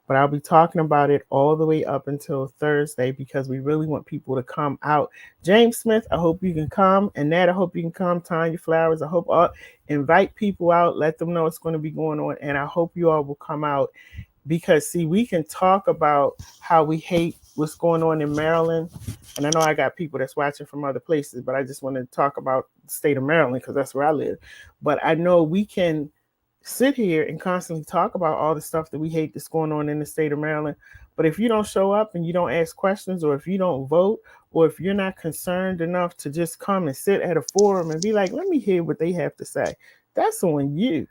But I'll be talking about it all the way up until Thursday because we really want people to come out. James Smith, I hope you can come. And Nat, I hope you can come. Tanya Flowers, I hope invite people out, let them know what's going to be going on. And I hope you all will come out because, see, we can talk about how we hate what's going on in Maryland. And I know I got people that's watching from other places, but I just want to talk about the state of Maryland because that's where I live. But I know we can sit here and constantly talk about all the stuff that we hate that's going on in the state of Maryland. But if you don't show up and you don't ask questions, or if you don't vote, or if you're not concerned enough to just come and sit at a forum and be like, let me hear what they have to say, that's on you.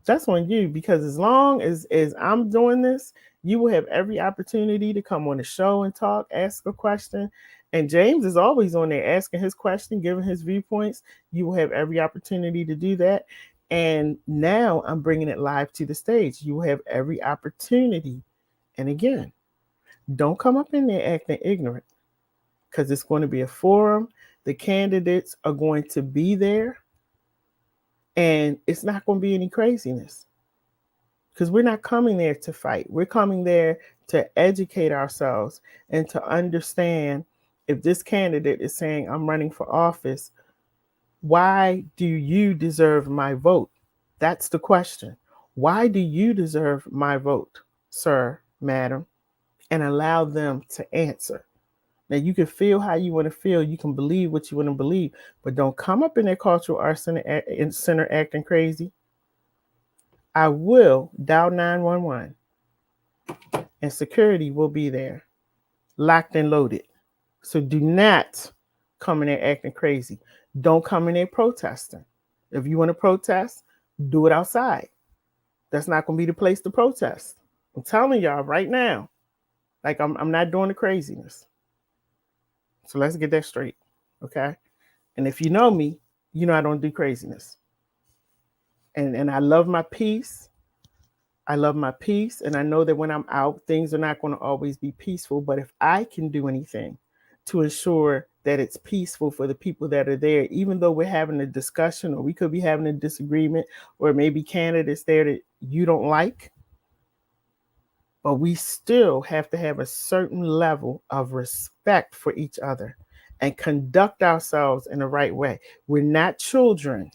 That's on you, because as long as I'm doing this, you will have every opportunity to come on the show and talk, ask a question. And James is always on there asking his question, giving his viewpoints. You will have every opportunity to do that. And now I'm bringing it live to the stage. You will have every opportunity. And again, don't come up in there acting ignorant, because it's going to be a forum. The candidates are going to be there. And it's not going to be any craziness, because we're not coming there to fight. We're coming there to educate ourselves and to understand, if this candidate is saying, I'm running for office, why do you deserve my vote? That's the question. Why do you deserve my vote, sir, madam? And allow them to answer. Now, you can feel how you want to feel. You can believe what you want to believe, but don't come up in that cultural arts center acting crazy. I will dial 911 and security will be there, locked and loaded. So do not come in there acting crazy. Don't come in there protesting. If you want to protest, do it outside. That's not going to be the place to protest. I'm telling y'all right now, like I'm not doing the craziness. So let's get that straight, okay? And if you know me, you know I don't do craziness. And I love my peace. I love my peace. And I know that when I'm out, things are not going to always be peaceful. But if I can do anything to ensure that it's peaceful for the people that are there, even though we're having a discussion, or we could be having a disagreement, or maybe candidates there that you don't like, but we still have to have a certain level of respect for each other and conduct ourselves in the right way. We're not children.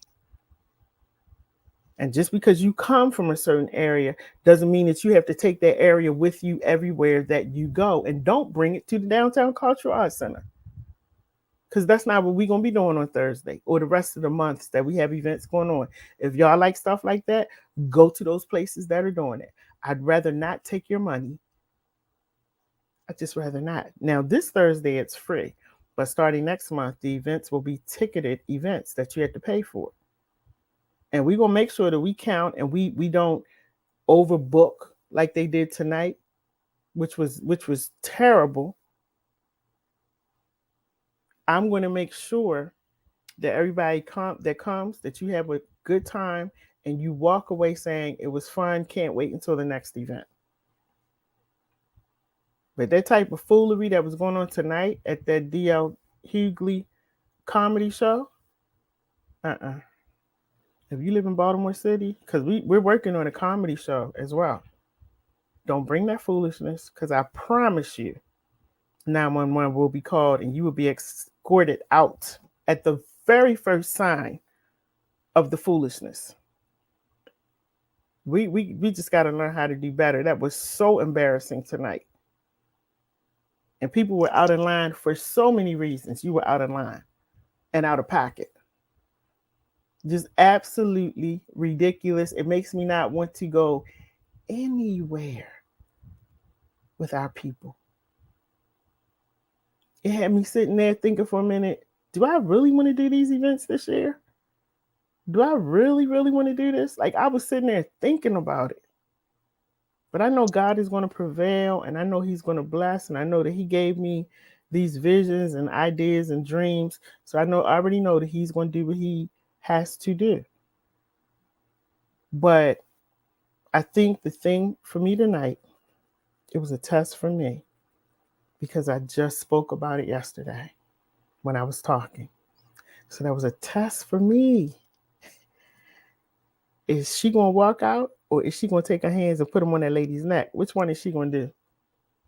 And just because you come from a certain area doesn't mean that you have to take that area with you everywhere that you go. And don't bring it to the Downtown Cultural Arts Center, because that's not what we're going to be doing on Thursday or the rest of the months that we have events going on. If y'all like stuff like that, go to those places that are doing it. I'd rather not take your money. I'd just rather not. Now, this Thursday, it's free. But starting next month, the events will be ticketed events that you have to pay for. And we're going to make sure that we count and we don't overbook like they did tonight, which was terrible. I'm going to make sure that everybody that comes, that you have a good time and you walk away saying it was fun, can't wait until the next event. But that type of foolery that was going on tonight at that D.L. Hughley comedy show, If you live in Baltimore City, because we're working on a comedy show as well, don't bring that foolishness, because I promise you 911 will be called and you will be escorted out at the very first sign of the foolishness. We just got to learn how to do better. That was so embarrassing tonight. And people were out in line for so many reasons. You were out in line and out of pocket. Just absolutely ridiculous. It makes me not want to go anywhere with our people. It had me sitting there thinking for a minute, do I really want to do these events this year? Do I really, really want to do this? Like, I was sitting there thinking about it. But I know God is going to prevail, and I know he's going to bless, and I know that he gave me these visions and ideas and dreams. So I already know that he's going to do what he has to do. But I think the thing for me tonight, it was a test for me, because I just spoke about it yesterday when I was talking. So that was a test for me. Is she going to walk out, or is she going to take her hands and put them on that lady's neck? Which one is she going to do?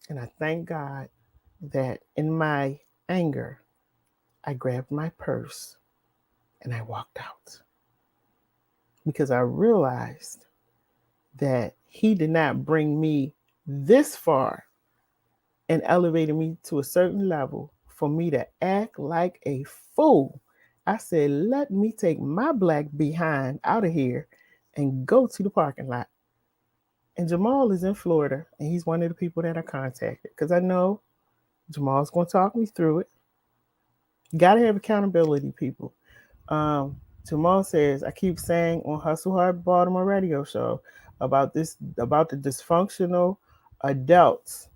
And I thank God that in my anger, I grabbed my purse and I walked out, because I realized that he did not bring me this far and elevated me to a certain level for me to act like a fool. I said, let me take my black behind out of here and go to the parking lot. And Jamal is in Florida, and he's one of the people that I contacted, because I know Jamal's going to talk me through it. You got to have accountability, people. Jamal says, I keep saying on Hustle Hard Baltimore radio show about the dysfunctional adults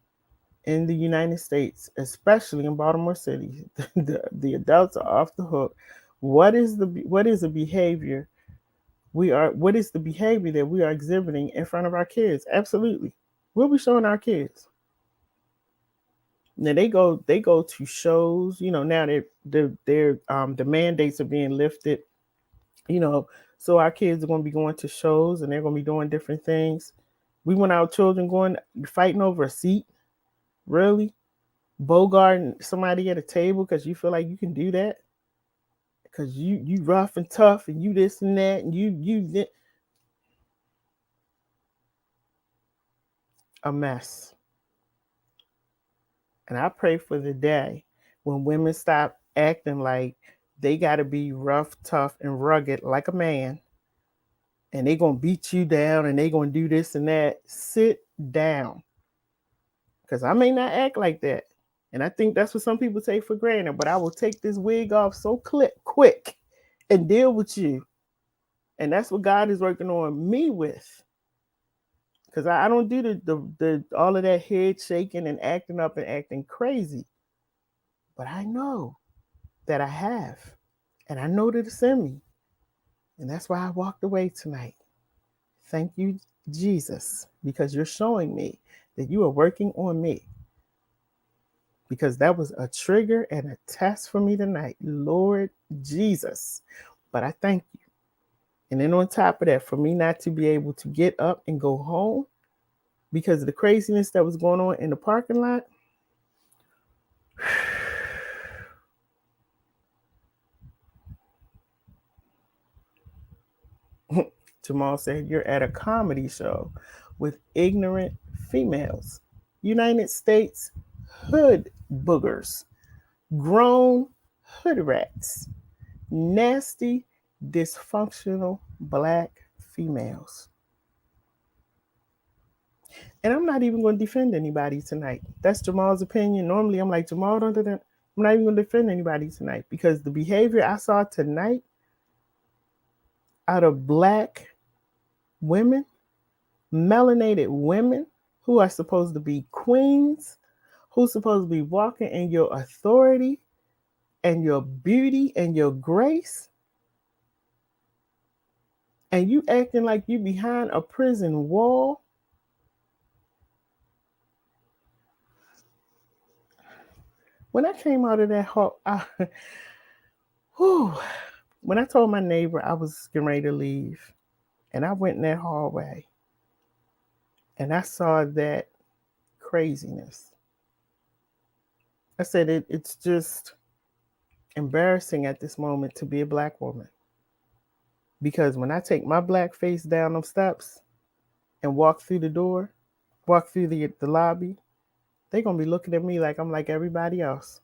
in the United States, especially in Baltimore City. The adults are off the hook. What is the behavior what is the behavior that we are exhibiting in front of our kids? Absolutely. We'll be showing our kids. Now they go to shows, now the mandates are being lifted, so our kids are going to be going to shows and they're going to be doing different things. We want our children going fighting over a seat. Really? Bogarting somebody at a table because you feel like you can do that? Because you rough and tough and you this and that and you a mess. And I pray for the day when women stop acting like they got to be rough, tough, and rugged like a man, and they're going to beat you down and they're going to do this and that. Sit down. Because I may not act like that. And I think that's what some people take for granted. But I will take this wig off so quick and deal with you. And that's what God is working on me with. Because I don't do the all of that head shaking and acting up and acting crazy. But I know that I have. And I know that it's in me. And that's why I walked away tonight. Thank you, Jesus, because you're showing me that you are working on me. Because that was a trigger and a test for me tonight. Lord Jesus. But I thank you. And then on top of that, for me not to be able to get up and go home because of the craziness that was going on in the parking lot. Jamal said, you're at a comedy show with ignorant females. United States hood boogers. Grown hood rats. Nasty, dysfunctional black females. And I'm not even going to defend anybody tonight. That's Jamal's opinion. Normally, I'm like, Jamal, I'm not even going to defend anybody tonight, because the behavior I saw tonight out of black women, melanated women who are supposed to be queens, who's supposed to be walking in your authority and your beauty and your grace, and you acting like you behind a prison wall. When I came out of that hall, when I told my neighbor I was getting ready to leave, and I went in that hallway, and I saw that craziness, I said it's just embarrassing at this moment to be a black woman. Because when I take my black face down them steps and walk through the door, walk through the lobby, they're going to be looking at me like I'm like everybody else.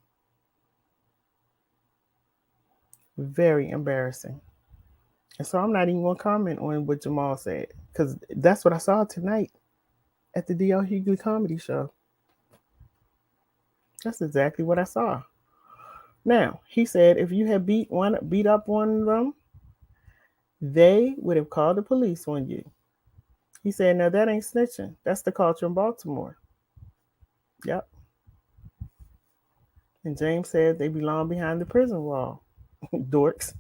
Very embarrassing. And so I'm not even going to comment on what Jamal said, because that's what I saw tonight at the D.L. Hughley comedy show. That's exactly what I saw. Now, he said if you had beat up one of them, they would have called the police on you. He said, now that ain't snitching. That's the culture in Baltimore. Yep. And James said they belong behind the prison wall. Dorks.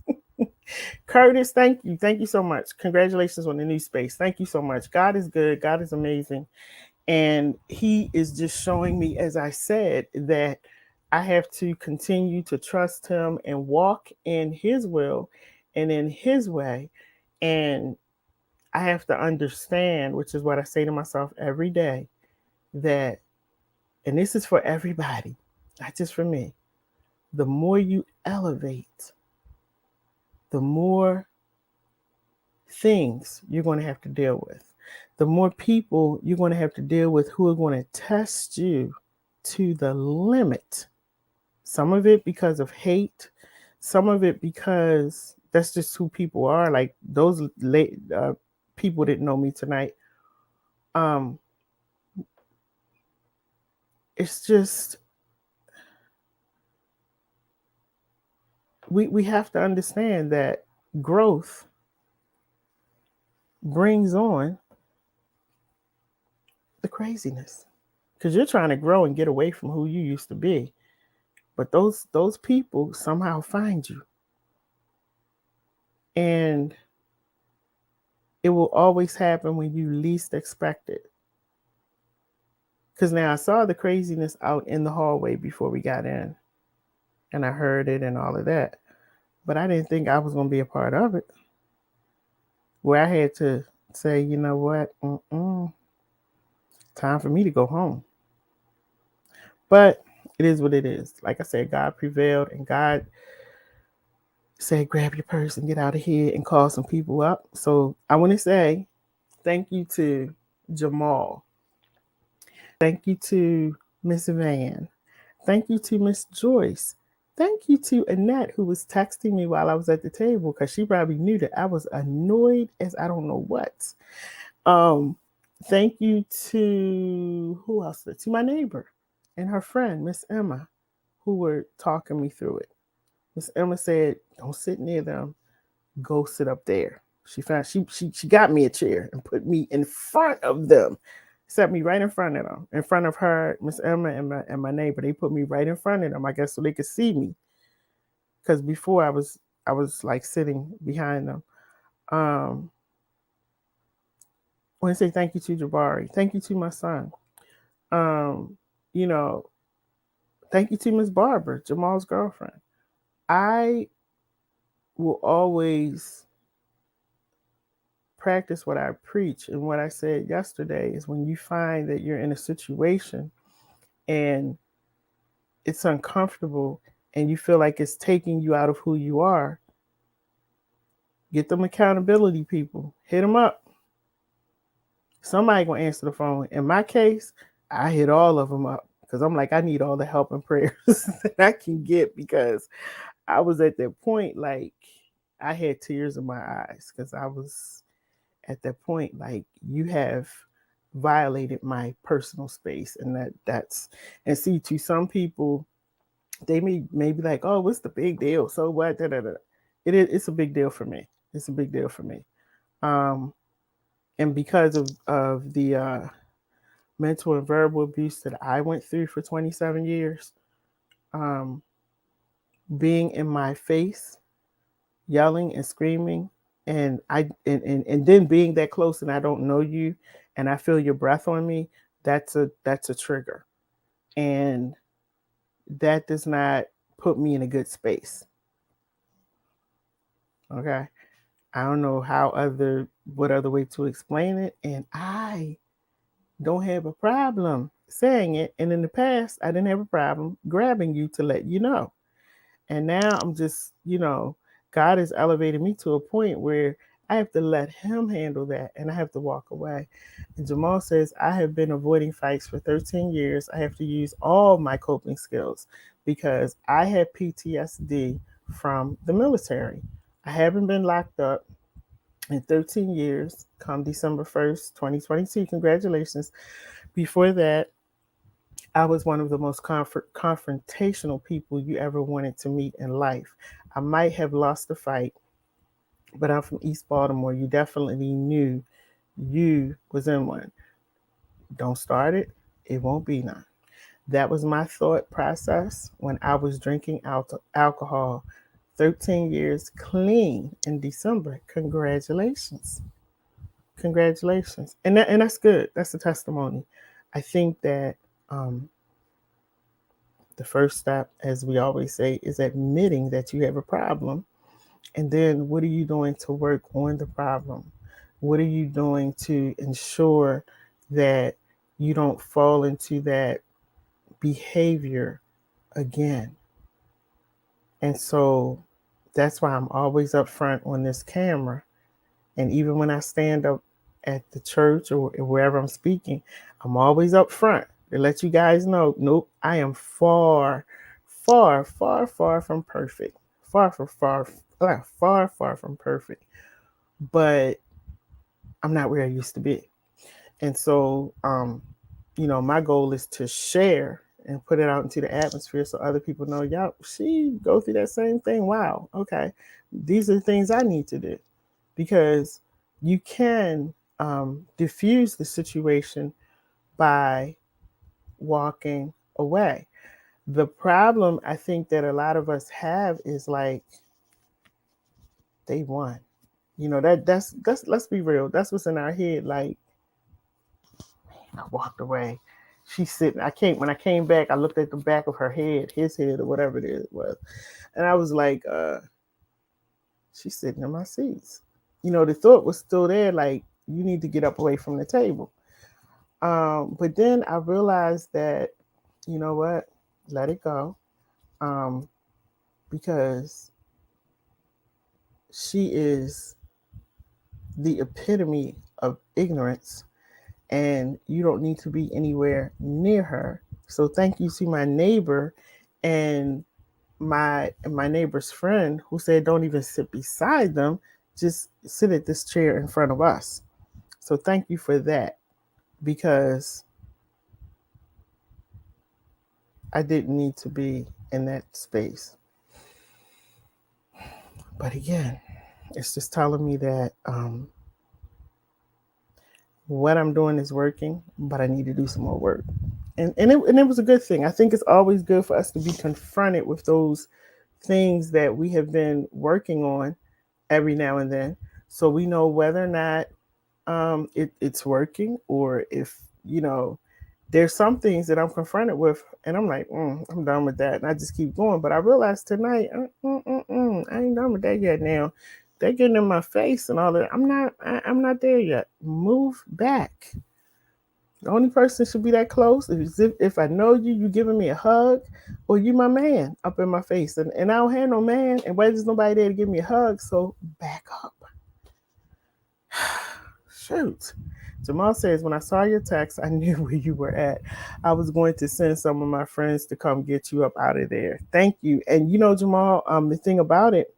Curtis, thank you. Thank you so much. Congratulations on the new space. Thank you so much. God is good. God is amazing. And he is just showing me, as I said, that I have to continue to trust him and walk in his will and in his way. And I have to understand, which is what I say to myself every day, that, and this is for everybody, not just for me, the more you elevate, the more things you're going to have to deal with. The more people you're going to have to deal with who are going to test you to the limit. Some of it because of hate, some of it because that's just who people are. Like those people didn't know me tonight. Um, it's just we have to understand that growth brings on the craziness because you're trying to grow and get away from who you used to be, but those people somehow find you, and it will always happen when you least expect it. Because now I saw the craziness out in the hallway before we got in, and I heard it and all of that, but I didn't think I was going to be a part of it, where I had to say, you know what, time for me to go home. But it is what it is. Like I said, God prevailed, and God said, grab your purse and get out of here and call some people up. So I want to say thank you to Jamal. Thank you to Miss Van. Thank you to Miss Joyce. Thank you to Annette, who was texting me while I was at the table because she probably knew that I was annoyed as I don't know what. Thank you to who else? To my neighbor and her friend, Miss Emma, who were talking me through it. Miss Emma said, "Don't sit near them. Go sit up there." She got me a chair and put me in front of them. Set me right in front of them, in front of her, Miss Emma, and my neighbor. They put me right in front of them, I guess, so they could see me. Because before I was like sitting behind them. I want to say thank you to Jabari. Thank you to my son. You know, thank you to Miss Barbara, Jamal's girlfriend. I will always practice what I preach. And what I said yesterday is when you find that you're in a situation and it's uncomfortable and you feel like it's taking you out of who you are, get them accountability people, hit them up. Somebody gonna answer the phone. In my case, I hit all of them up because I'm like, I need all the help and prayers that I can get, because I was at that point, like I had tears in my eyes because I was at that point, like, you have violated my personal space. And that's, and see, to some people, they may be like, oh, what's the big deal? So what? It's a big deal for me. It's a big deal for me. And because of the mental and verbal abuse that I went through for 27 years, being in my face, yelling and screaming, and then being that close and I don't know you and I feel your breath on me, that's a trigger. And that does not put me in a good space. Okay. I don't know what other way to explain it. And I don't have a problem saying it. And in the past, I didn't have a problem grabbing you to let you know. And now I'm just, God has elevated me to a point where I have to let him handle that and I have to walk away. And Jamal says, I have been avoiding fights for 13 years. I have to use all my coping skills because I had PTSD from the military. I haven't been locked up in 13 years, come December 1st, 2022. Congratulations. Before that, I was one of the most confrontational people you ever wanted to meet in life. I might have lost the fight, but I'm from East Baltimore. You definitely knew you was in one. Don't start it. It won't be none. That was my thought process when I was drinking alcohol 13 years clean in December. Congratulations. Congratulations. And that's good. That's a testimony. I think that the first step, as we always say, is admitting that you have a problem. And then what are you doing to work on the problem? what are you doing to ensure that you don't fall into that behavior again? And so that's why I'm always up front on this camera. And even when I stand up at the church or wherever I'm speaking, I'm always up front to let you guys know, nope, I am far, far, far, far from perfect. Far from perfect. But I'm not where I used to be. And so, my goal is to share and put it out into the atmosphere so other people know, y'all, she go through that same thing. Wow. Okay. These are the things I need to do, because you can diffuse the situation by walking away. The problem I think that a lot of us have is like, they won. That's let's be real. That's what's in our head. Like, I walked away. She's sitting. When I came back, I looked at the back of her head, his head, or whatever it was, and I was like, she's sitting in my seats. The thought was still there, like, you need to get up away from the table. But then I realized that, you know what, let it go, because she is the epitome of ignorance, and you don't need to be anywhere near her. So thank you to my neighbor and my neighbor's friend who said don't even sit beside them, just sit at this chair in front of us. So thank you for that, because I didn't need to be in that space. But again, it's just telling me that what I'm doing is working, but I need to do some more work. And it was a good thing. I think it's always good for us to be confronted with those things that we have been working on every now and then, so we know whether or not it's working, or if there's some things that I'm confronted with and I'm like, I'm done with that, and I just keep going. But I realized tonight, I ain't done with that yet. Now they're getting in my face and all that. I'm not there yet. Move back. The only person should be that close is if I know you giving me a hug, or you my man up in my face, and I don't have no man, and why there's nobody there to give me a hug, so back up. Shoot. Jamal says, when I saw your text, I knew where you were at. I was going to send some of my friends to come get you up out of there. Thank you. And Jamal, the thing about it,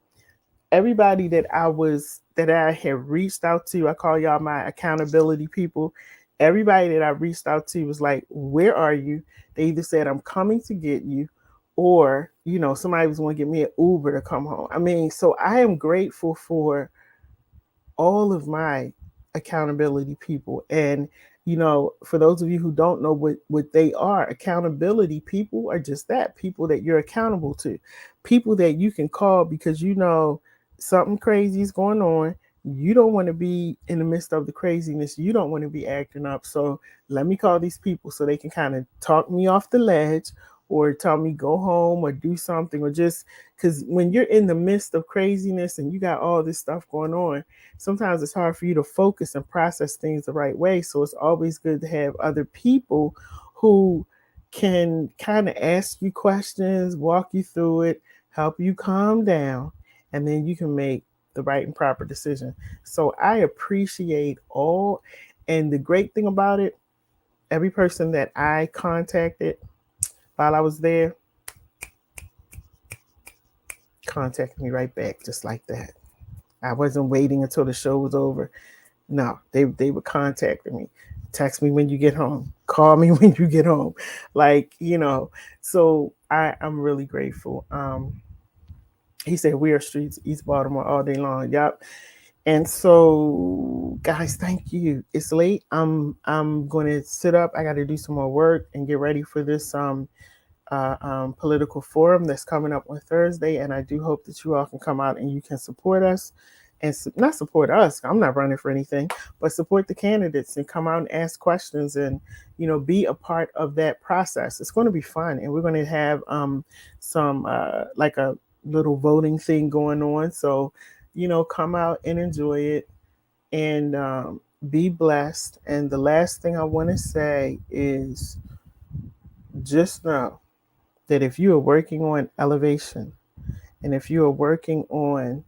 everybody that I have reached out to, I call y'all my accountability people. Everybody that I reached out to was like, where are you? They either said, I'm coming to get you, or, somebody was going to get me an Uber to come home. I mean, so I am grateful for all of my accountability people. And for those of you who don't know what they are, accountability people are just that, people that you're accountable to, people that you can call because something crazy is going on. You don't want to be in the midst of the craziness. You don't want to be acting up. So let me call these people so they can kind of talk me off the ledge, or tell me go home, or do something, or just because when you're in the midst of craziness and you got all this stuff going on, sometimes it's hard for you to focus and process things the right way. So it's always good to have other people who can kind of ask you questions, walk you through it, help you calm down, and then you can make the right and proper decision. So I appreciate all. And the great thing about it, every person that I contacted while I was there contacted me right back, just like that. I wasn't waiting until the show was over. No, they were contacting me. Text me when you get home. Call me when you get home. Like, so I'm really grateful. He said, we are streets, East Baltimore, all day long. Yep. And so, guys, thank you. It's late. I'm going to sit up. I got to do some more work and get ready for this political forum that's coming up on Thursday. And I do hope that you all can come out and you can support us, and not support us. I'm not running for anything, but support the candidates and come out and ask questions and, be a part of that process. It's going to be fun. And we're going to have some like a little voting thing going on. So, come out and enjoy it. and be blessed. And the last thing I want to say is just know that if you are working on elevation and if you are working on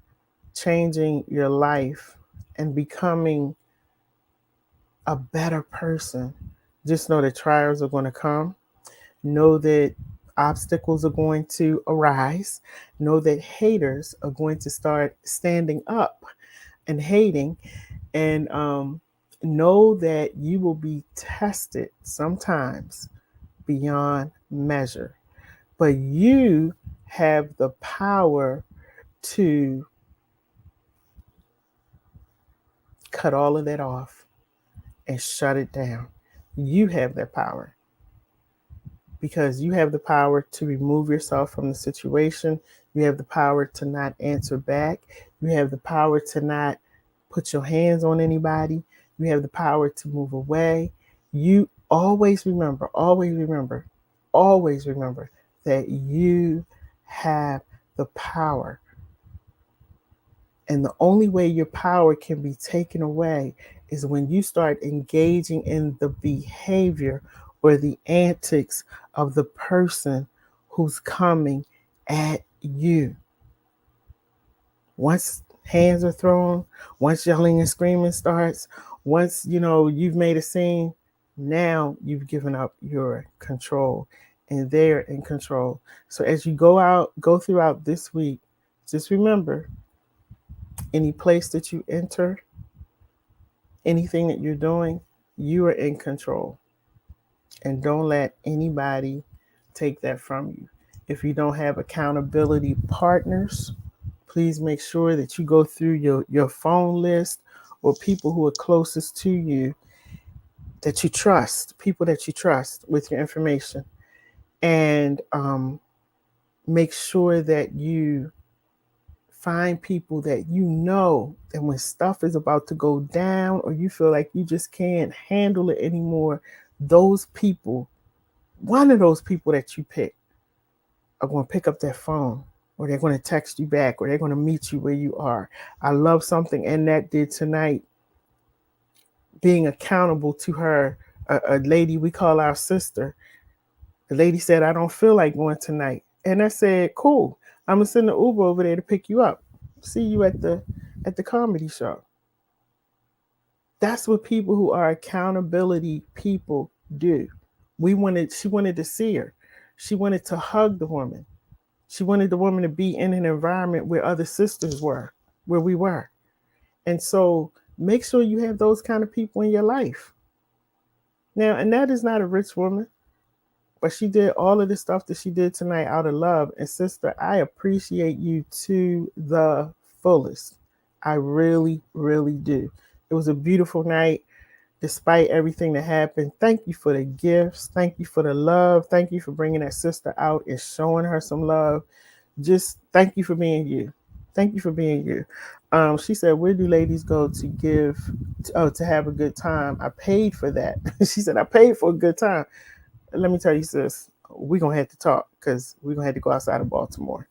changing your life and becoming a better person, just know that trials are going to come. Know that obstacles are going to arise. Know that haters are going to start standing up and hating. And know that you will be tested sometimes beyond measure. But you have the power to cut all of that off and shut it down. You have that power because you have the power to remove yourself from the situation. You have the power to not answer back. You have the power to not put your hands on anybody. You have the power to move away. You always remember that you have the power. And the only way your power can be taken away is when you start engaging in the behavior or the antics of the person who's coming at you. Once hands are thrown, once yelling and screaming starts, once you've made a scene, now you've given up your control and they're in control. So as you go throughout this week, just remember, any place that you enter, anything that you're doing, you are in control. And don't let anybody take that from you. If you don't have accountability partners, please make sure that you go through your phone list or people who are closest to you that you trust, people that you trust with your information. And make sure that you find people that you know that when stuff is about to go down or you feel like you just can't handle it anymore, those people, one of those people that you pick, are going to pick up their phone or they're going to text you back or they're going to meet you where you are. I love something Annette did tonight, being accountable to her, a lady we call our sister. The lady said, I don't feel like going tonight. And I said, cool. I'm going to send the Uber over there to pick you up. See you at the comedy show. That's what people who are accountability people do. She wanted to see her. She wanted to hug the woman. She wanted the woman to be in an environment where other sisters were, where we were. And so make sure you have those kind of people in your life. Now, Annette is not a rich woman, but she did all of the stuff that she did tonight out of love. And sister, I appreciate you to the fullest. I really, really do. It was a beautiful night despite everything that happened. Thank you for the gifts. Thank you for the love. Thank you for bringing that sister out and showing her some love. Just thank you for being you. Thank you for being you. She said, where do ladies go to have a good time? I paid for that. She said, I paid for a good time. Let me tell you, sis, we're going to have to talk because we're going to have to go outside of Baltimore.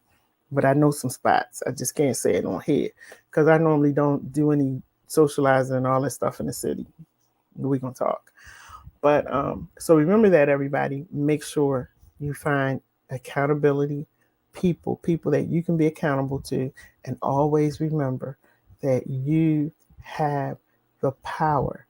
But I know some spots. I just can't say it on here because I normally don't do any socializing and all that stuff in the city. We're going to talk. But so remember that, everybody. Make sure you find accountability people that you can be accountable to. And always remember that you have the power.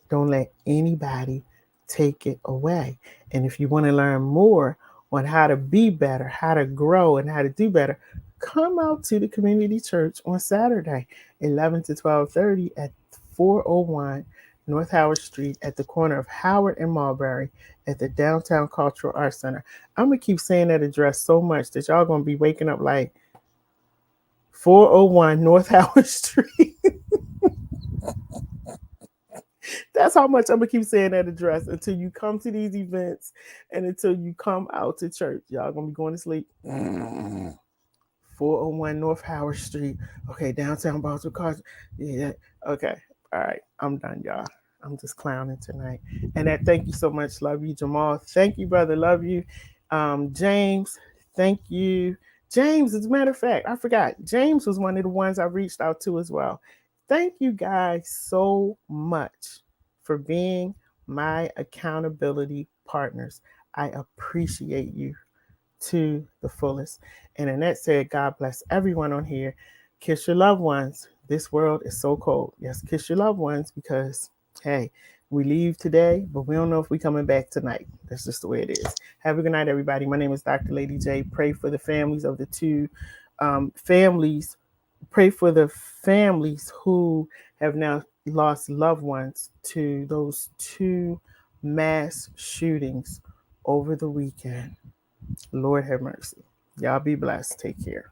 Don't let anybody take it away. And if you want to learn more on how to be better, how to grow, and how to do better, come out to the community church on Saturday, 11 to 12:30 at 401 North Howard Street at the corner of Howard and Marbury at the Downtown Cultural Arts Center. I'm going to keep saying that address so much that y'all going to be waking up like 401 North Howard Street. That's how much I'm gonna keep saying that address until you come to these events and until you come out to church. Y'all gonna be going to sleep. 401 North Howard Street. Okay, downtown Baltimore Cars. Yeah. Okay. All right. I'm done, y'all. I'm just clowning tonight. And thank you so much. Love you, Jamal. Thank you, brother. Love you. James, thank you. James, as a matter of fact, I forgot. James was one of the ones I reached out to as well. Thank you guys so much for being my accountability partners. I appreciate you to the fullest. And Annette said, God bless everyone on here. Kiss your loved ones. This world is so cold. Yes, kiss your loved ones because, hey, we leave today, but we don't know if we're coming back tonight. That's just the way it is. Have a good night, everybody. My name is Dr. Lady J. Pray for the families of the two families. Pray for the families who have now lost loved ones to those two mass shootings over the weekend. Lord have mercy. Y'all be blessed. Take care.